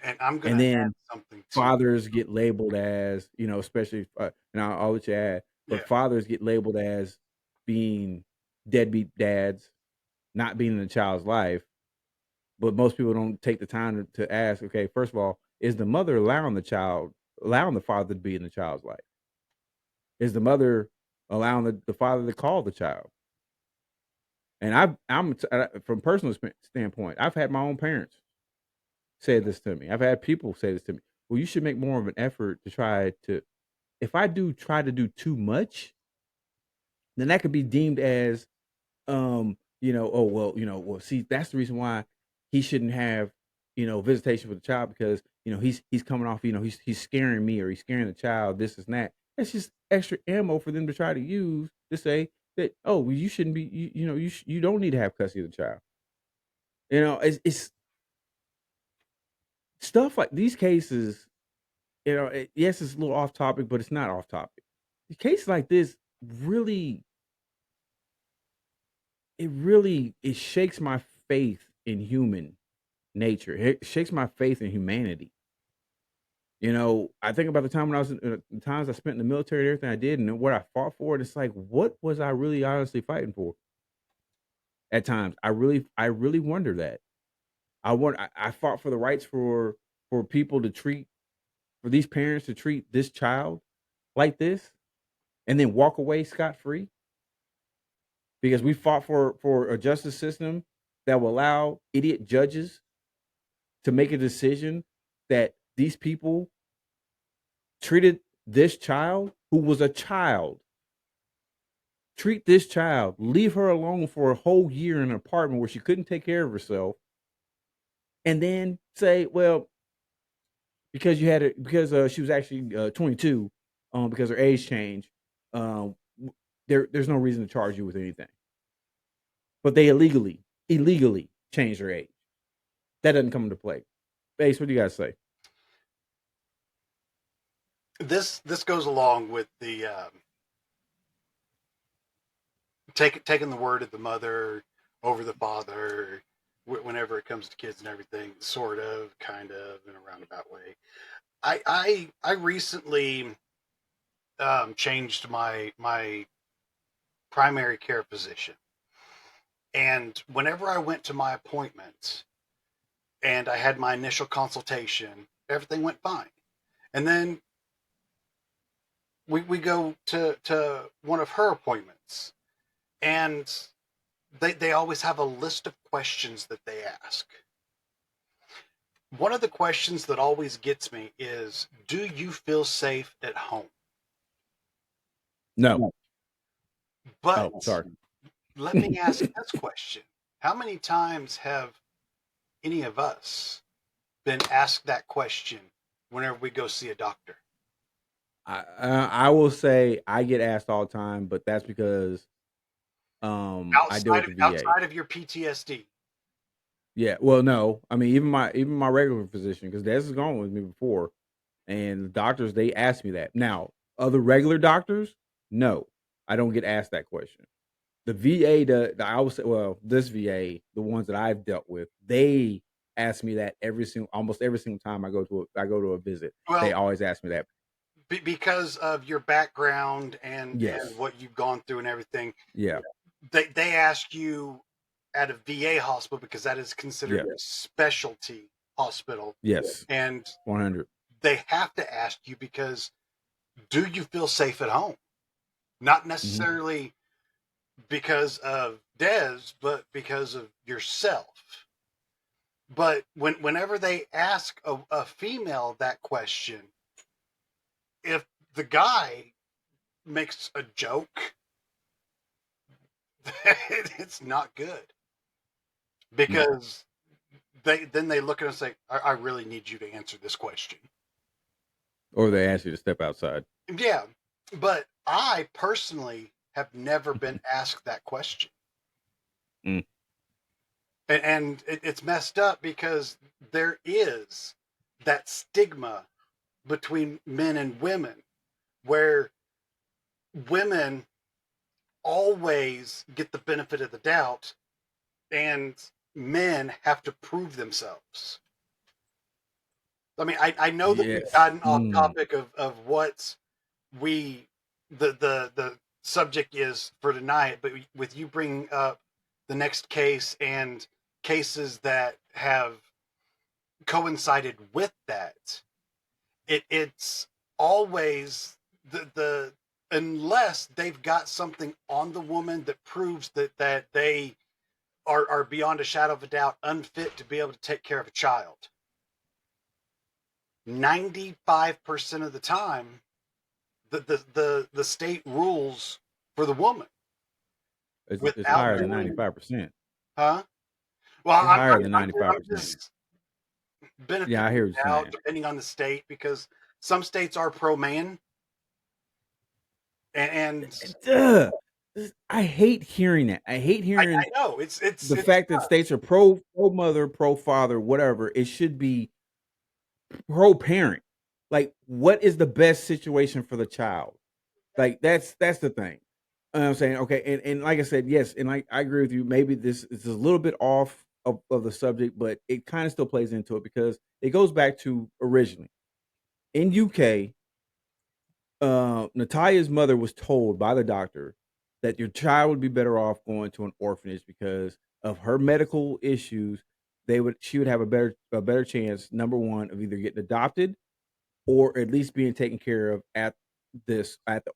And I'm going And to then add something too. fathers get labeled as, especially, and I'll let you add, but Yeah. fathers get labeled as being deadbeat dads, not being in the child's life. But most people don't take the time to ask, okay, first of all, is the mother allowing the father to be in the child's life? Is the mother allowing the father to call the child? And I'm from personal standpoint, I've had my own parents say this to me. I've had people say this to me. Well, you should make more of an effort to try to. If I try to do too much, then that could be deemed as, oh well, see, that's the reason why he shouldn't have, visitation with the child, because he's coming off, he's scaring me or he's scaring the child. This is that. That's just extra ammo for them to try to use to say that, oh, well, you shouldn't be, you don't need to have custody of the child. It's stuff like these cases. Yes, it's a little off topic, but it's not off topic. The cases like this really, it shakes my faith in human nature. It shakes my faith in humanity. I think about the time when I was the times I spent in the military and everything I did and what I fought for. And it's like, what was I really honestly fighting for? At times, I really wonder that. I fought for the rights for people to treat, for these parents to treat this child like this, and then walk away scot free, because we fought for a justice system that will allow idiot judges to make a decision that these people treated this child, who was a child, treat this child, leave her alone for a whole year in an apartment where she couldn't take care of herself, and then say, well, because she was actually 22, because her age changed, there's no reason to charge you with anything. But they illegally changed her age. That doesn't come into play. Base, what do you guys say? this goes along with the taking the word of the mother over the father whenever it comes to kids and everything, sort of, kind of, in a roundabout way. I recently changed my primary care physician, and whenever I went to my appointment and I had my initial consultation, everything went fine. And then we go to one of her appointments, and they always have a list of questions that they ask. One of the questions that always gets me is, do you feel safe at home? No. But Oh, sorry. let me ask this question. How many times have any of us been asked that question whenever we go see a doctor? I will say I get asked all the time, but that's because I deal with the VA. Outside of your PTSD. Yeah, well, no, I mean even my regular physician, because Des has gone with me before, and the doctors they ask me that. Now, other regular doctors, no, I don't get asked that question. The VA, I would say, well, this VA, the ones that I've dealt with, they ask me that almost every single time I go to a visit. They Well, always ask me that. because of your background and Yes. what you've gone through and everything, Yeah. they ask you at a VA hospital because that is considered Yeah. a specialty hospital, Yes. and 100. they have to ask you because, do you feel safe at home? Not necessarily because of Des, but because of yourself. But whenever they ask a female that question, if the guy makes a joke, it's not good, because they look at us and say, I really need you to answer this question. Or they ask you to step outside. Yeah, but I personally have never been asked that question. Mm. And it's messed up because there is that stigma between men and women, where women always get the benefit of the doubt and men have to prove themselves. I mean, I know that we've Yes. gotten off topic of what we the subject is for tonight, but with you bringing up the next case and cases that have coincided with that, it's always the unless they've got something on the woman that proves that they are beyond a shadow of a doubt unfit to be able to take care of a child. 95% of the time, the state rules for the woman. It's higher than 95%. Huh? Well, It's higher than I'm 95%. just benefit Yeah, I hear what you're out saying. depending on the state, because some states are pro man, and I hate hearing that. I hate hearing I know it's the fact that states are pro mother, pro father, whatever. It should be pro parent. Like, what is the best situation for the child? Like, that's the thing. I'm saying, okay, and like I said, yes, and I agree with you. Maybe this is a little bit off of the subject, but it kind of still plays into it because it goes back to originally in UK. Natalia's mother was told by the doctor that your child would be better off going to an orphanage because of her medical issues. She would have a better chance, number one, of either getting adopted or at least being taken care of at the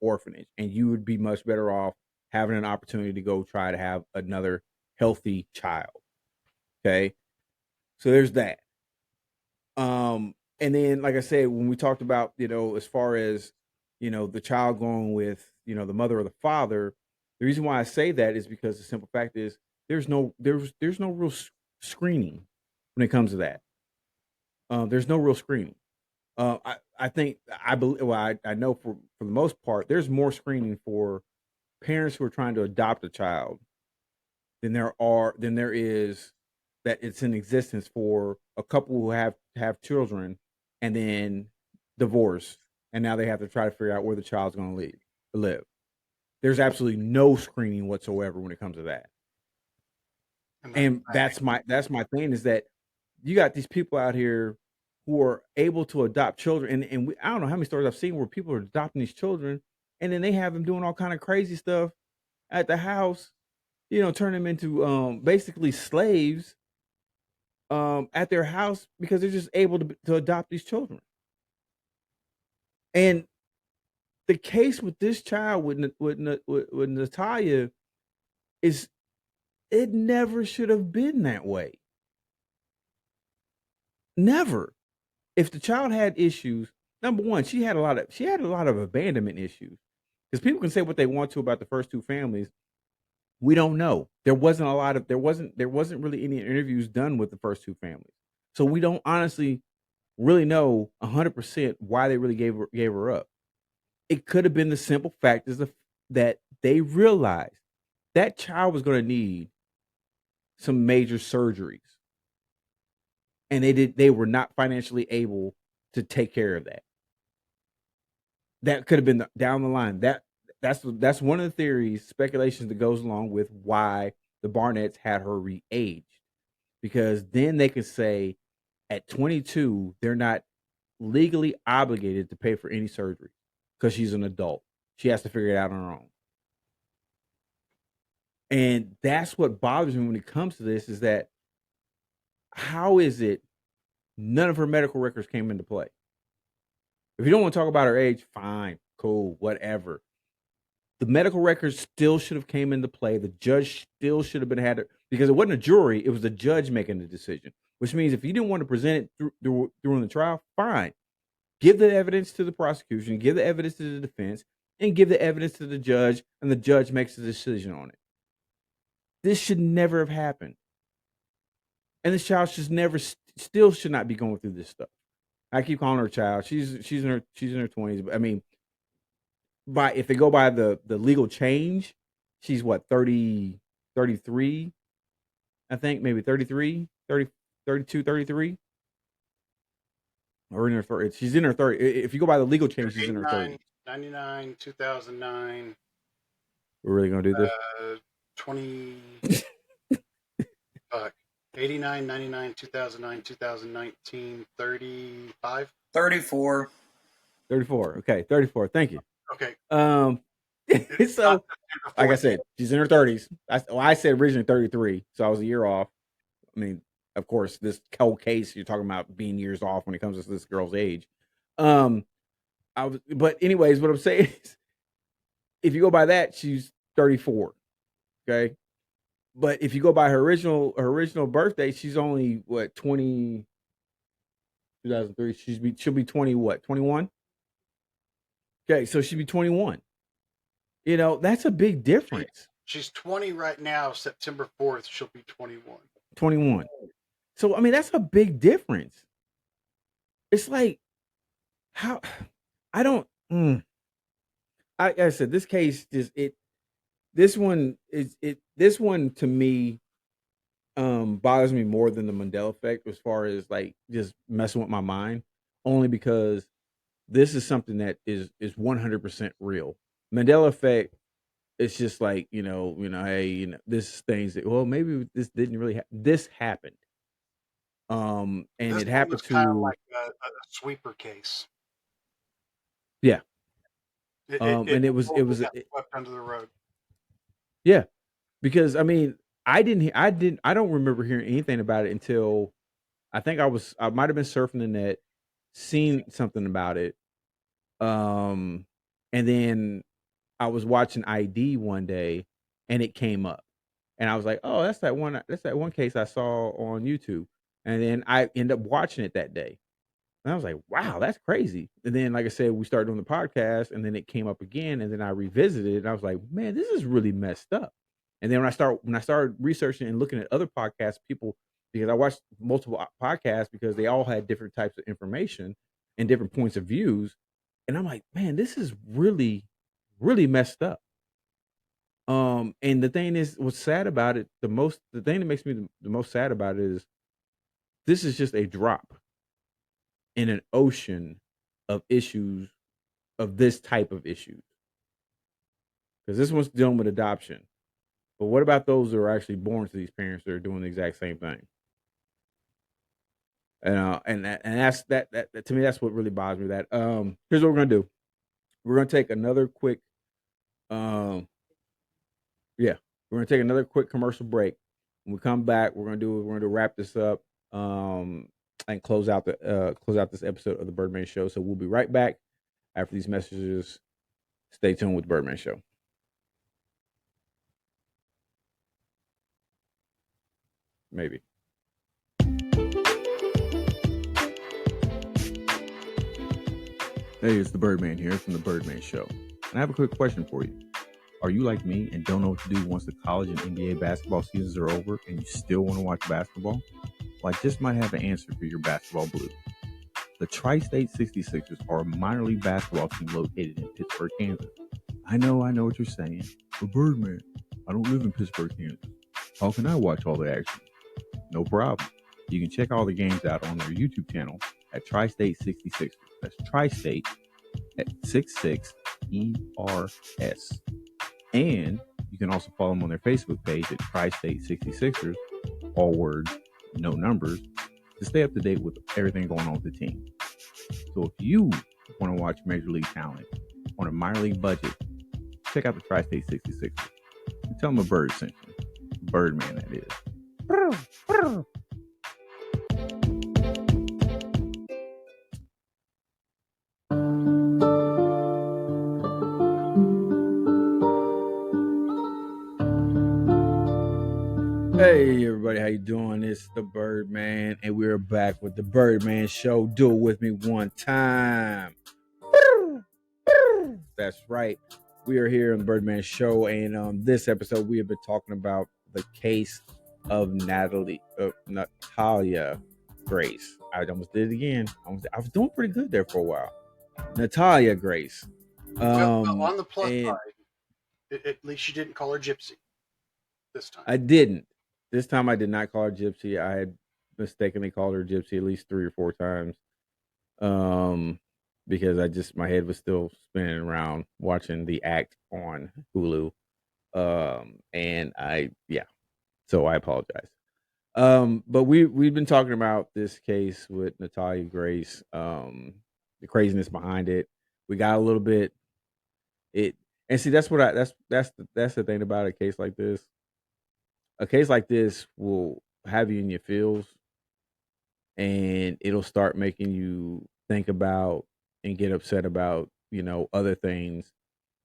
orphanage, and you would be much better off having an opportunity to go try to have another healthy child. Okay, so there's that. And then, like I said, when we talked about, as far as, the child going with, the mother or the father, the reason why I say that is because the simple fact is there's no real screening when it comes to that. There's no real screening. I think I believe. Well, I know for the most part, there's more screening for parents who are trying to adopt a child than there is that it's in existence for a couple who have children and then divorce and now they have to try to figure out where the child's going to live. There's absolutely no screening whatsoever when it comes to that. And that's my thing, is that you got these people out here who are able to adopt children, and I don't know how many stories I've seen where people are adopting these children, and then they have them doing all kind of crazy stuff at the house, turn them into basically slaves at their house because they're just able to adopt these children. And the case with this child with Natalia is, it never should have been that way. Never. If the child had issues, number one, she had a lot of abandonment issues. Because people can say what they want to about the first two families. We don't know. There wasn't really any interviews done with the first two families. So we don't honestly really know 100% why they really gave her up. It could have been the simple fact that they realized that child was going to need some major surgeries, and they were not financially able to take care of that. That could have been down the line. That's one of the theories, speculations that goes along with why the Barnetts had her re-aged, because then they could say at 22 they're not legally obligated to pay for any surgery because she's an adult. She has to figure it out on her own. And that's what bothers me when it comes to this, is that how is it none of her medical records came into play? If you don't want to talk about her age, fine, cool, whatever. The medical records still should have came into play. The judge still should have had it, because it wasn't a jury, it was the judge making the decision. Which means if you didn't want to present it during the trial, fine. Give the evidence to the prosecution, give the evidence to the defense, and give the evidence to the judge, and the judge makes a decision on it. This should never have happened. And this child still should not be going through this stuff. I keep calling her a child. She's in her 20s. I mean, if they go by the legal change, she's what, 30, 33, I think, maybe 33, 30, 32, 33. Or in her 30s. She's in her 30s. If you go by the legal change, she's in her 30s. 99, 2009. We're really going to do this? 20... 89, 99, 2009, 2019, 35? 34. 34. Okay, 34. Thank you. Okay. So, like I said, she's in her 30s. I said originally 33, so I was a year off. I mean, of course, this whole case, you're talking about being years off when it comes to this girl's age. But anyways, what I'm saying is, if you go by that, she's 34. Okay. But if you go by her original birthday, she's only what, 20, 2003. She'll be 20 what, 21? Okay, so she'll be 21. That's a big difference. She's 20 right now. September 4th, she'll be 21. 21. So I mean, that's a big difference. It's like, how I don't. I said this case is it. This one to me bothers me more than the Mandela effect, as far as like just messing with my mind, only because this is something that is 100% real. Mandela effect, it's just like, hey, this things that, well, maybe this didn't really this happened. And this it happened was to kind of like a sweeper case. Yeah. And it was swept under the rug. Yeah, because I mean, I don't remember hearing anything about it until I think I might have been surfing the net, seen something about it, and then I was watching ID one day, and it came up, and I was like, oh, that's that one case I saw on YouTube, and then I ended up watching it that day, and I was like, wow, that's crazy. And then, like I said, we started doing the podcast, and then it came up again, and then I revisited it, and I was like, man, this is really messed up. And then when I started researching and looking at other podcasts, people, because I watched multiple podcasts because they all had different types of information and different points of views, and I'm like, man, this is really, really messed up. And the thing is, what's sad about it, the thing that makes me the most sad about it is, this is just a drop in an ocean of issues of this type of issues, because this one's dealing with adoption. But what about those that are actually born to these parents that are doing the exact same thing? And that's that to me, that's what really bothers me. That here's what we're gonna do. We're gonna take another quick um yeah, we're gonna take another quick commercial break. When we come back, we're gonna wrap this up and close out this episode of the Birdman Show. So we'll be right back after these messages. Stay tuned with the Birdman Show. Maybe. Hey, it's the Birdman here from the Birdman Show. And I have a quick question for you. Are you like me and don't know what to do once the college and NBA basketball seasons are over and you still want to watch basketball? Well, I just might have an answer for your basketball blues. The Tri-State 66ers are a minor league basketball team located in Pittsburgh, Kansas. I know what you're saying. But Birdman, I don't live in Pittsburgh, Kansas. How can I watch all the action? No problem. You can check all the games out on their YouTube channel at Tri-State 66ers. That's Tri-State at 66 ERS. And you can also follow them on their Facebook page at Tri-State 66ers, all words, no numbers, to stay up to date with everything going on with the team. So if you want to watch Major League talent on a minor league budget, check out the Tri-State 66ers. And tell them a bird sent you. Birdman, that is. Hey everybody, how you doing? It's the Birdman, and we're back with the Birdman Show. Do it with me one time. That's right. We are here on the Birdman Show, and on this episode, we have been talking about the case of Natalia Grace. I almost did it again. I was doing pretty good there for a while. Natalia Grace. Well, on the plus side, at least you didn't call her Gypsy this time. I didn't. This time I did not call her Gypsy. I had mistakenly called her Gypsy at least 3 or 4 times. Because my head was still spinning around watching the act on Hulu. So I apologize. But we've been talking about this case with Natalia Grace, the craziness behind it. We got a little bit and see that's the thing about a case like this. A case like this will have you in your feels, and it'll start making you think about and get upset about, other things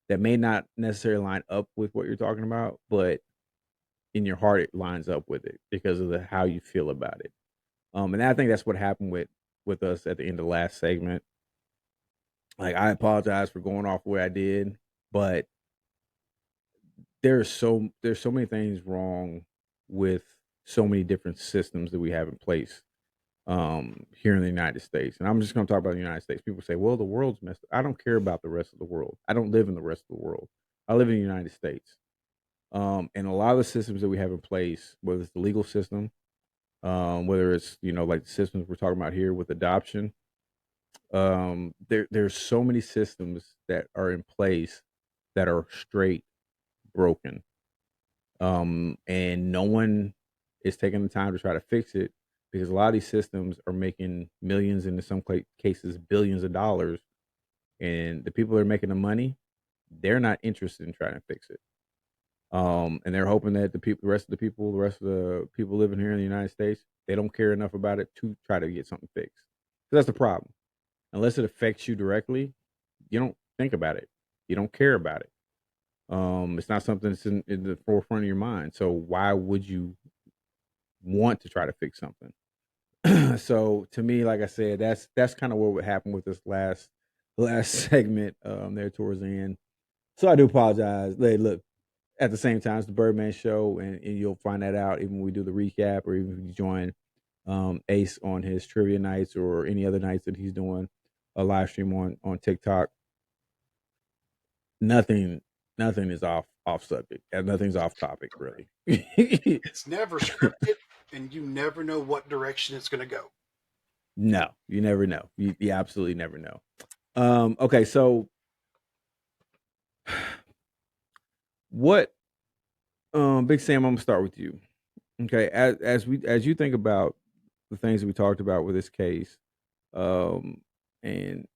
that may not necessarily line up with what you're talking about, but in your heart it lines up with it because of how you feel about it. And I think that's what happened with us at the end of the last segment. Like, I apologize for going off the way I did, but there's so many things wrong with so many different systems that we have in place here in the United States. And I'm just going to talk about the United States. People say, well, the world's messed up. I don't care about the rest of the world. I don't live in the rest of the world. I live in the United States. And a lot of the systems that we have in place, whether it's the legal system, whether it's, like the systems we're talking about here with adoption, there's so many systems that are in place that are straight broken. And no one is taking the time to try to fix it, because a lot of these systems are making millions, and in some cases billions of dollars, and the people that are making the money, they're not interested in trying to fix it. And they're hoping that the rest of the people living here in the United States, they don't care enough about it to try to get something fixed. So that's the problem. Unless it affects you directly, you don't think about it. You don't care about it. It's not something that's in the forefront of your mind. So why would you want to try to fix something? So to me, like I said, that's kind of what would happen with this last segment there towards the end. So I do apologize. Hey, look, at the same time, it's the Birdman Show, and you'll find that out even when we do the recap, or even if you join Ace on his trivia nights or any other nights that he's doing a live stream on TikTok. Nothing is off subject, and nothing's off topic, really. It's never scripted, and you never know what direction it's going to go. No, you never know. You absolutely never know. Okay, so What, Big Sam? I'm gonna start with you. Okay, as you think about the things that we talked about with this case, um, and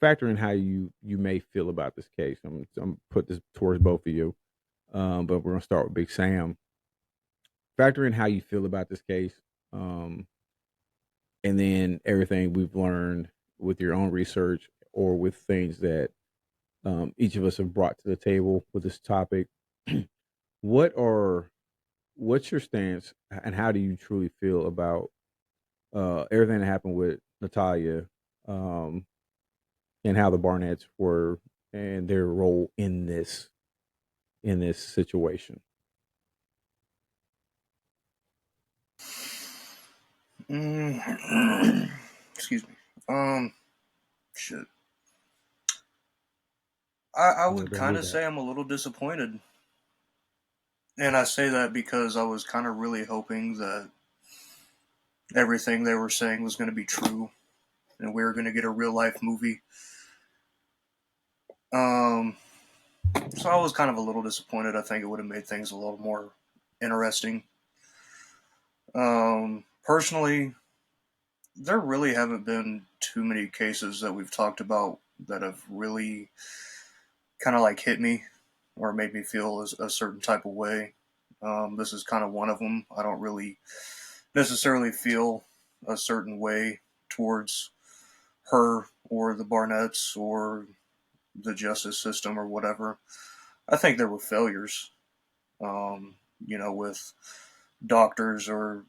factor in how you may feel about this case. I'm put this towards both of you, but we're gonna start with Big Sam. Factor in how you feel about this case, um, and then everything we've learned with your own research or with things that each of us have brought to the table with this topic. what are what's your stance, and how do you truly feel about everything that happened with Natalia, um, and how the Barnetts were and their role in this situation? Excuse me. Shit. I would Don't do kind of that. say I'm a little disappointed. And I say that because I was kind of really hoping that everything they were saying was going to be true and we were going to get a real life movie. So I was kind of a little disappointed. I think it would have made things a little more interesting. Personally, there really haven't been too many cases that we've talked about that have really kind of like hit me or made me feel a certain type of way. This is kind of one of them. I don't really necessarily feel a certain way towards her or the Barnetts or the justice system or whatever. I think there were failures, with doctors or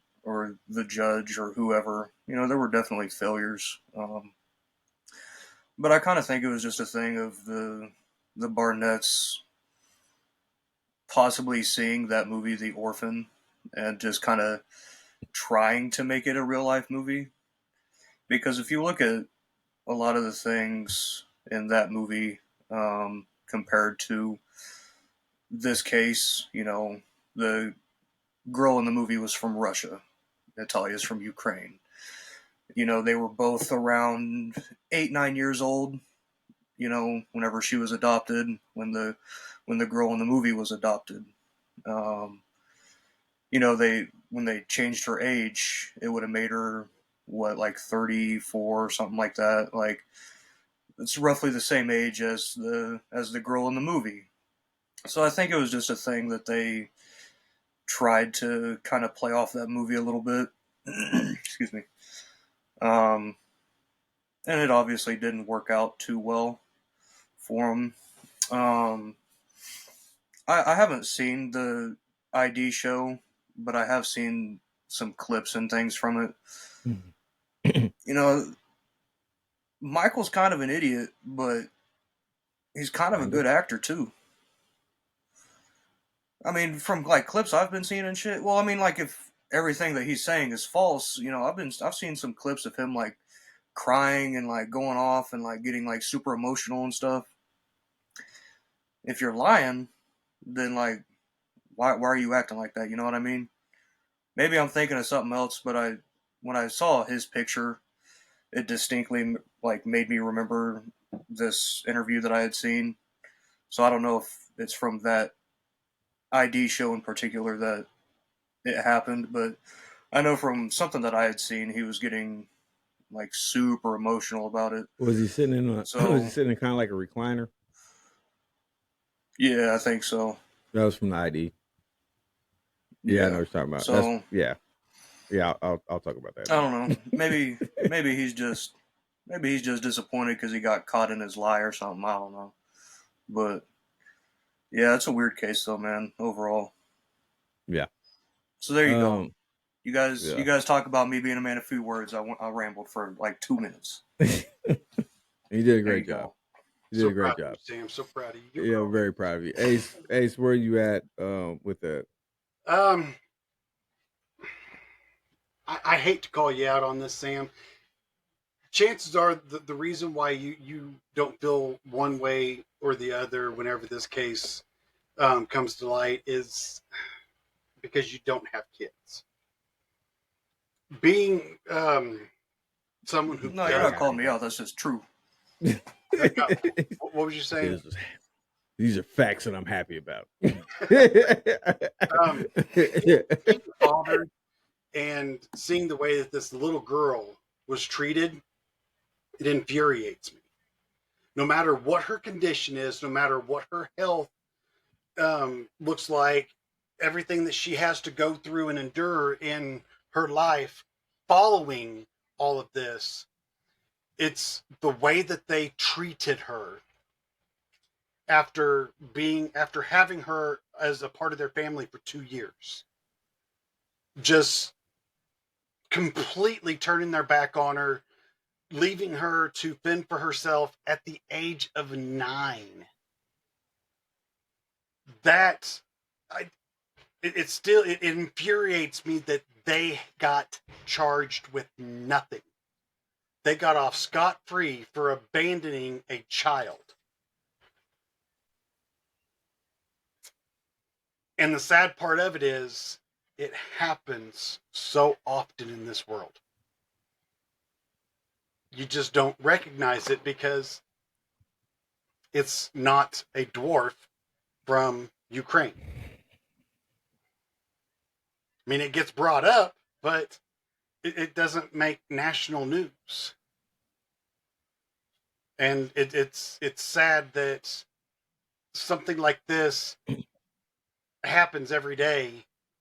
the judge or whoever. There were definitely failures. But I kind of think it was just a thing of the Barnetts possibly seeing that movie, The Orphan, and just kind of trying to make it a real life movie. Because if you look at a lot of the things in that movie compared to this case, the girl in the movie was from Russia. Natalia's from Ukraine. They were both around 8-9 years old. Whenever she was adopted, when the girl in the movie was adopted. They when they changed her age, it would have made her like 34 or something like that. Like it's roughly the same age as the girl in the movie. So I think it was just a thing that they tried to kind of play off that movie a little bit. Excuse me. And it obviously didn't work out too well for them. I haven't seen the ID show, but I have seen some clips and things from it. Michael's kind of an idiot, but he's kind of a good actor too. I mean, from like clips I've been seeing and shit. Well, I mean, like if everything that he's saying is false, I've seen some clips of him like crying and like going off and like getting like super emotional and stuff. If you're lying, then like why are you acting like that? You know what I mean? Maybe I'm thinking of something else, but when I saw his picture, it distinctly like made me remember this interview that I had seen. So I don't know if it's from that ID show in particular that it happened, but I know from something that I had seen, he was getting like super emotional about it. Was he sitting in was he sitting in kind of like a recliner? Yeah, I think so. That was from the ID. Yeah, I know what you're talking about. So yeah, I'll talk about that. I don't know. Maybe he's just disappointed because he got caught in his lie or something. I don't know. But yeah, it's a weird case though, man. Overall. Yeah. So there you go. You guys talk about me being a man of few words. I rambled for like 2 minutes. You did a great job. You did a great job. Sam, so proud of you. Yeah, I'm very proud of you. Ace, where are you at with that? I hate to call you out on this, Sam. Chances are the reason why you don't feel one way or the other whenever this case comes to light is because you don't have kids. Being someone who no, you're not calling me out. That's just true. What was you saying? These are facts that I'm happy about. Being a father and seeing the way that this little girl was treated, it infuriates me. No matter what her condition is, no matter what her health looks like, everything that she has to go through and endure in her life following all of this, it's the way that they treated her after having her as a part of their family for 2 years. Just completely turning their back on her, leaving her to fend for herself at the age of 9. That it infuriates me that they got charged with nothing. They got off scot-free for abandoning a child. And the sad part of it is, it happens so often in this world. You just don't recognize it because it's not a dwarf from Ukraine. I mean, it gets brought up, but it doesn't make national news. And it's sad that something like this happens every day,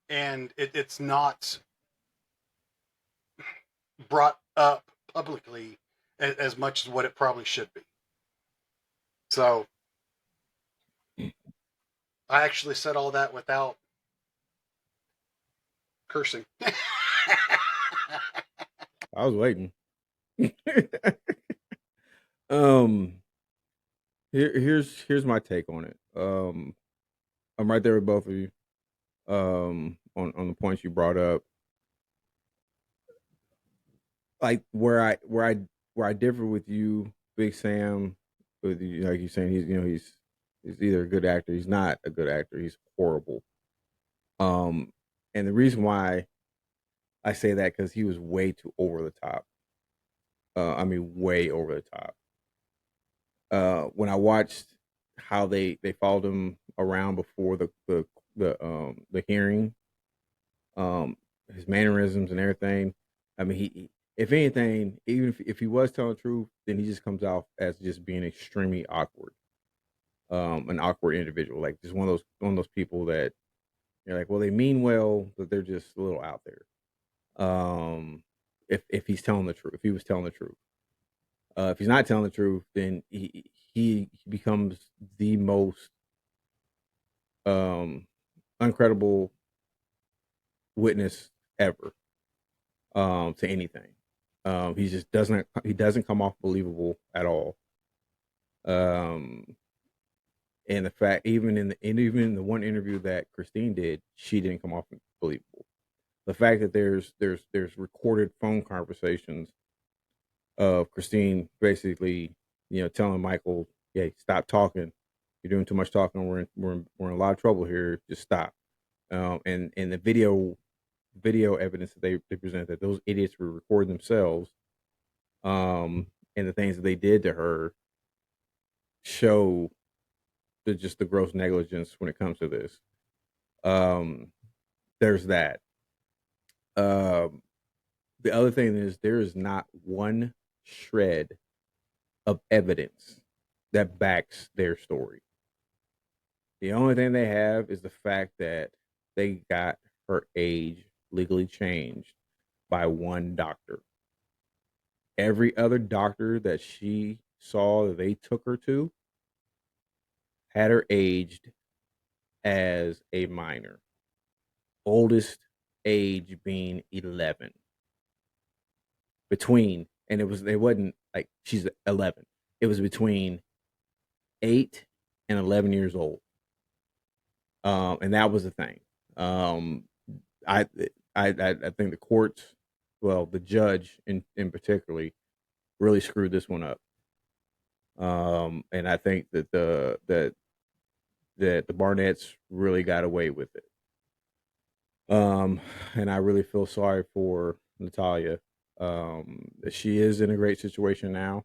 and it's not brought up publicly as much as what it probably should be. So I actually said all that without cursing. I was waiting. Here's my take on it. I'm right there with both of you. On the points you brought up. Like where I differ with you, Big Sam, with you, like you're saying, he's either a good actor, he's not a good actor, he's horrible. And the reason why I say that, because he was way too over the top. I mean, way over the top. When I watched how they followed him around before the hearing, his mannerisms and everything. I mean, he if anything, even if he was telling the truth, then he just comes off as just being extremely awkward, an awkward individual, like just one of those people that you're like, well, they mean well, but they're just a little out there. If he's telling the truth, if he was telling the truth, if he's not telling the truth, then he becomes the most uncredible witness ever to anything. He just doesn't come off believable at all. And the fact, even in the one interview that Christine did, she didn't come off believable. The fact that there's recorded phone conversations of Christine basically, telling Michael, "Hey, stop talking. You're doing too much talking. We're in a lot of trouble here. Just stop." And the video evidence that they present, that those idiots were recording themselves, and the things that they did to her show just the gross negligence when it comes to this. There's that. The other thing is, there is not one shred of evidence that backs their story. The only thing they have is the fact that they got her age legally changed by one doctor. Every other doctor that she saw that they took her to had her aged as a minor. Oldest age being 11. It wasn't like she's 11. It was between 8 and 11 years old. And that was the thing. I think the courts, well, the judge in particularly, really screwed this one up. And I think that the Barnetts really got away with it. And I really feel sorry for Natalia. That she is in a great situation now,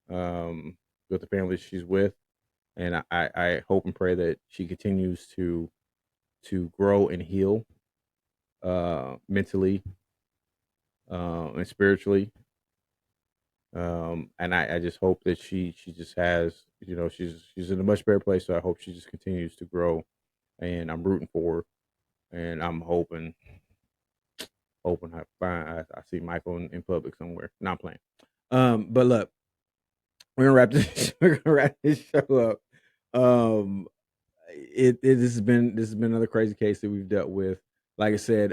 with the family she's with. and I hope and pray that she continues to grow and heal mentally and spiritually. And I just hope that she just has, she's in a much better place. So I hope she just continues to grow, and I'm rooting for her, and I'm hoping I see Michael in public somewhere. Not playing. But look, we're gonna wrap this. We're gonna wrap this show up. This has been another crazy case that we've dealt with. Like I said,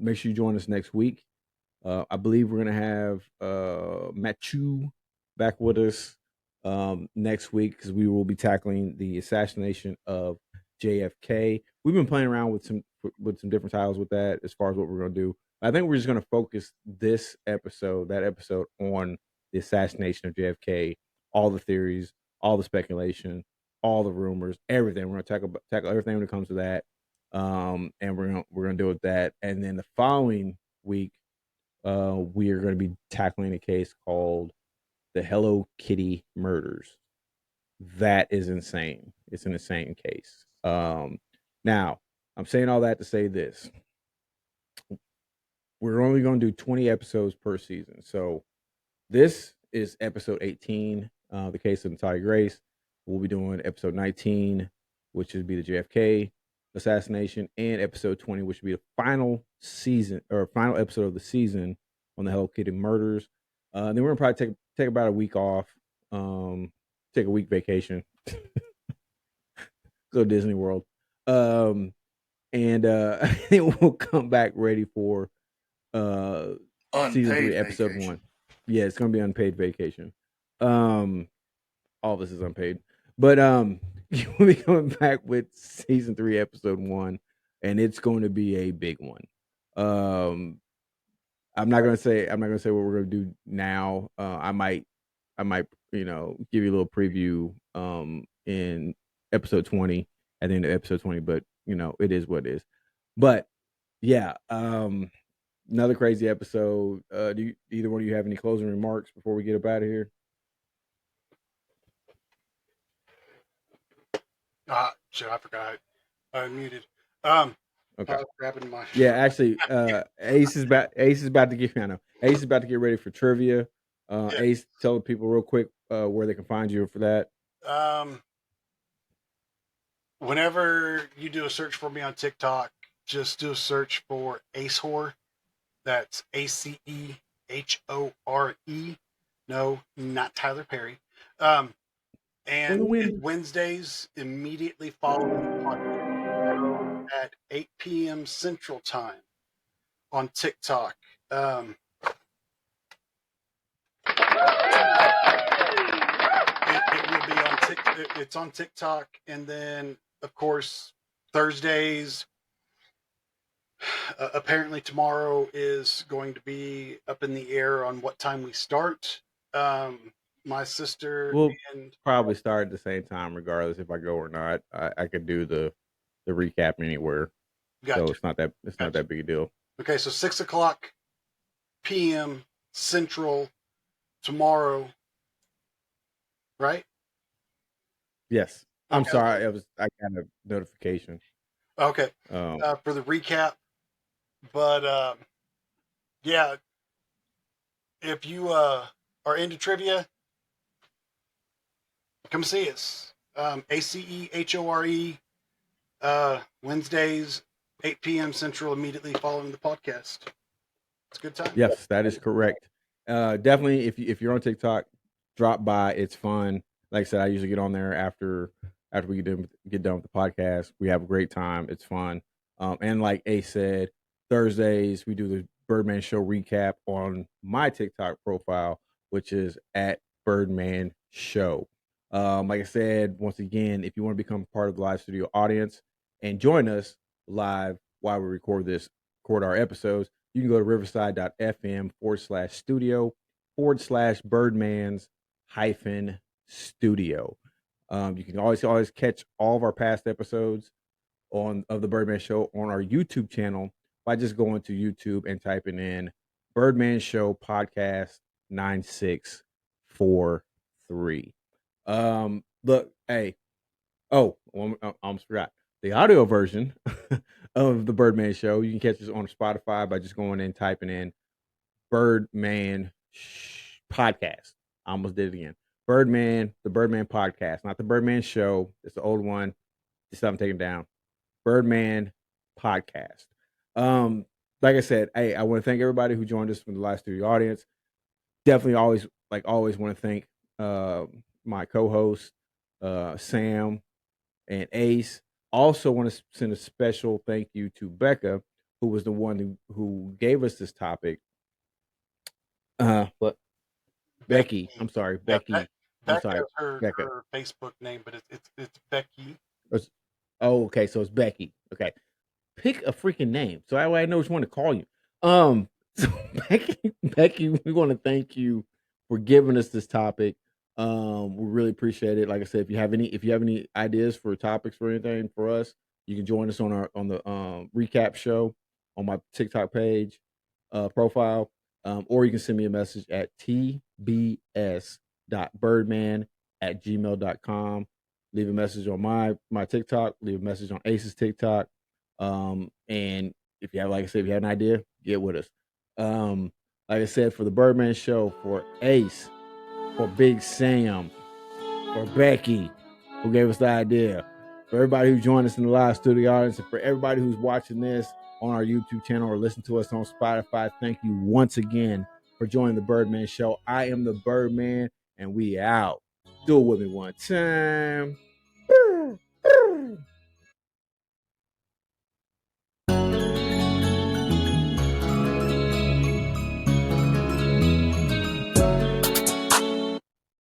make sure you join us next week. I believe we're gonna have Matthew back with us next week, because we will be tackling the assassination of JFK. We've been playing around with some different titles with that as far as what we're gonna do. I think we're just gonna focus that episode on the assassination of JFK, all the theories, all the speculation, all the rumors, everything. We're gonna tackle everything when it comes to that. And we're gonna deal with that. And then the following week, we are going to be tackling a case called the Hello Kitty murders. That is insane. It's an insane case. Now, I'm saying all that to say this. We're only going to do 20 episodes per season. So this is episode 18, the case of Natalia Grace. We'll be doing episode 19, which would be the JFK assassination, and episode 20, which would be the final episode of the season on the Hello Kitty murders. Then we're gonna probably take about a week off, take a week vacation, go to Disney World, and we'll come back ready for season 3, episode vacation. 1. Yeah, it's gonna be unpaid vacation. All this is unpaid, but we'll be coming back with season 3, episode 1, and it's going to be a big one. I'm not gonna say what we're gonna do now. I might give you a little preview in episode 20, at the end of episode 20, but it is what it is. But yeah, another crazy episode. Do either one of you have any closing remarks before we get up out of here? Shit, I forgot. I muted. Okay. I was grabbing my. Yeah, actually, Ace is about to get. I know Ace is about to get ready for trivia. Yeah. Ace, tell the people real quick where they can find you for that. Whenever you do a search for me on TikTok, just do a search for Ace Whore. That's ACEHORE. No, not Tyler Perry. And it's Wednesdays immediately following the podcast at 8 p.m. Central Time on TikTok. It will be on TikTok. It's on TikTok, and then of course Thursdays. Apparently tomorrow is going to be up in the air on what time we start. My sister We'll and probably start at the same time, regardless if I go or not. I could do the recap anywhere, so it's not that big a deal. Okay, so 6:00 p.m. Central tomorrow, right? Yes. I'm Okay. sorry. I got a notification. Okay. For the recap, but yeah, if you are into trivia, come see us. ACEHORE, Wednesdays, 8 p.m. Central, immediately following the podcast. It's a good time. Yes, that is correct. Definitely, if you're on TikTok, drop by. It's fun. Like I said, I usually get on there after we get done with the podcast. We have a great time. It's fun. And like Ace said, Thursdays we do the Birdman Show recap on my TikTok profile, which is at Birdman Show. Like I said, once again, if you want to become part of the live studio audience and join us live while we record our episodes, you can go to riverside.fm/studio/Birdman's-studio. You can always catch all of our past episodes of the Birdman Show on our YouTube channel by just going to YouTube and typing in Birdman Show Podcast 9643. Look, hey, I almost forgot. The audio version of the Birdman Show, you can catch us on Spotify by just going in and typing in Birdman Podcast. I almost did it again. The Birdman Podcast, not the Birdman Show. It's the old one. Just haven't taken down. Birdman Podcast. Like I said, hey, I want to thank everybody who joined us from the live studio audience. Definitely always want to thank my co-host, Sam and Ace. Also want to send a special thank you to Becca, who was the one who gave us this topic. What? Becky. I'm sorry, Becky. I'm sorry, Becca is Becca. her Facebook name, but it's Becky. Oh, okay, so it's Becky. Okay, pick a freaking name so that way I know which one to call you. So Becky, we want to thank you for giving us this topic. We really appreciate it. Like I said, if you have any ideas for topics for anything for us, you can join us on the recap show on my TikTok page profile, or you can send me a message at tbs.birdman@gmail.com. Leave a message on my TikTok. Leave a message on Ace's TikTok. And if you have, like I said, if you have an idea, get with us. Like I said, for the Birdman Show, for Ace, for Big Sam, for Becky, who gave us the idea, for everybody who joined us in the live studio audience, and for everybody who's watching this on our YouTube channel or listen to us on Spotify, thank you once again for joining the Birdman Show. I am the Birdman, and we out. Do it with me one time.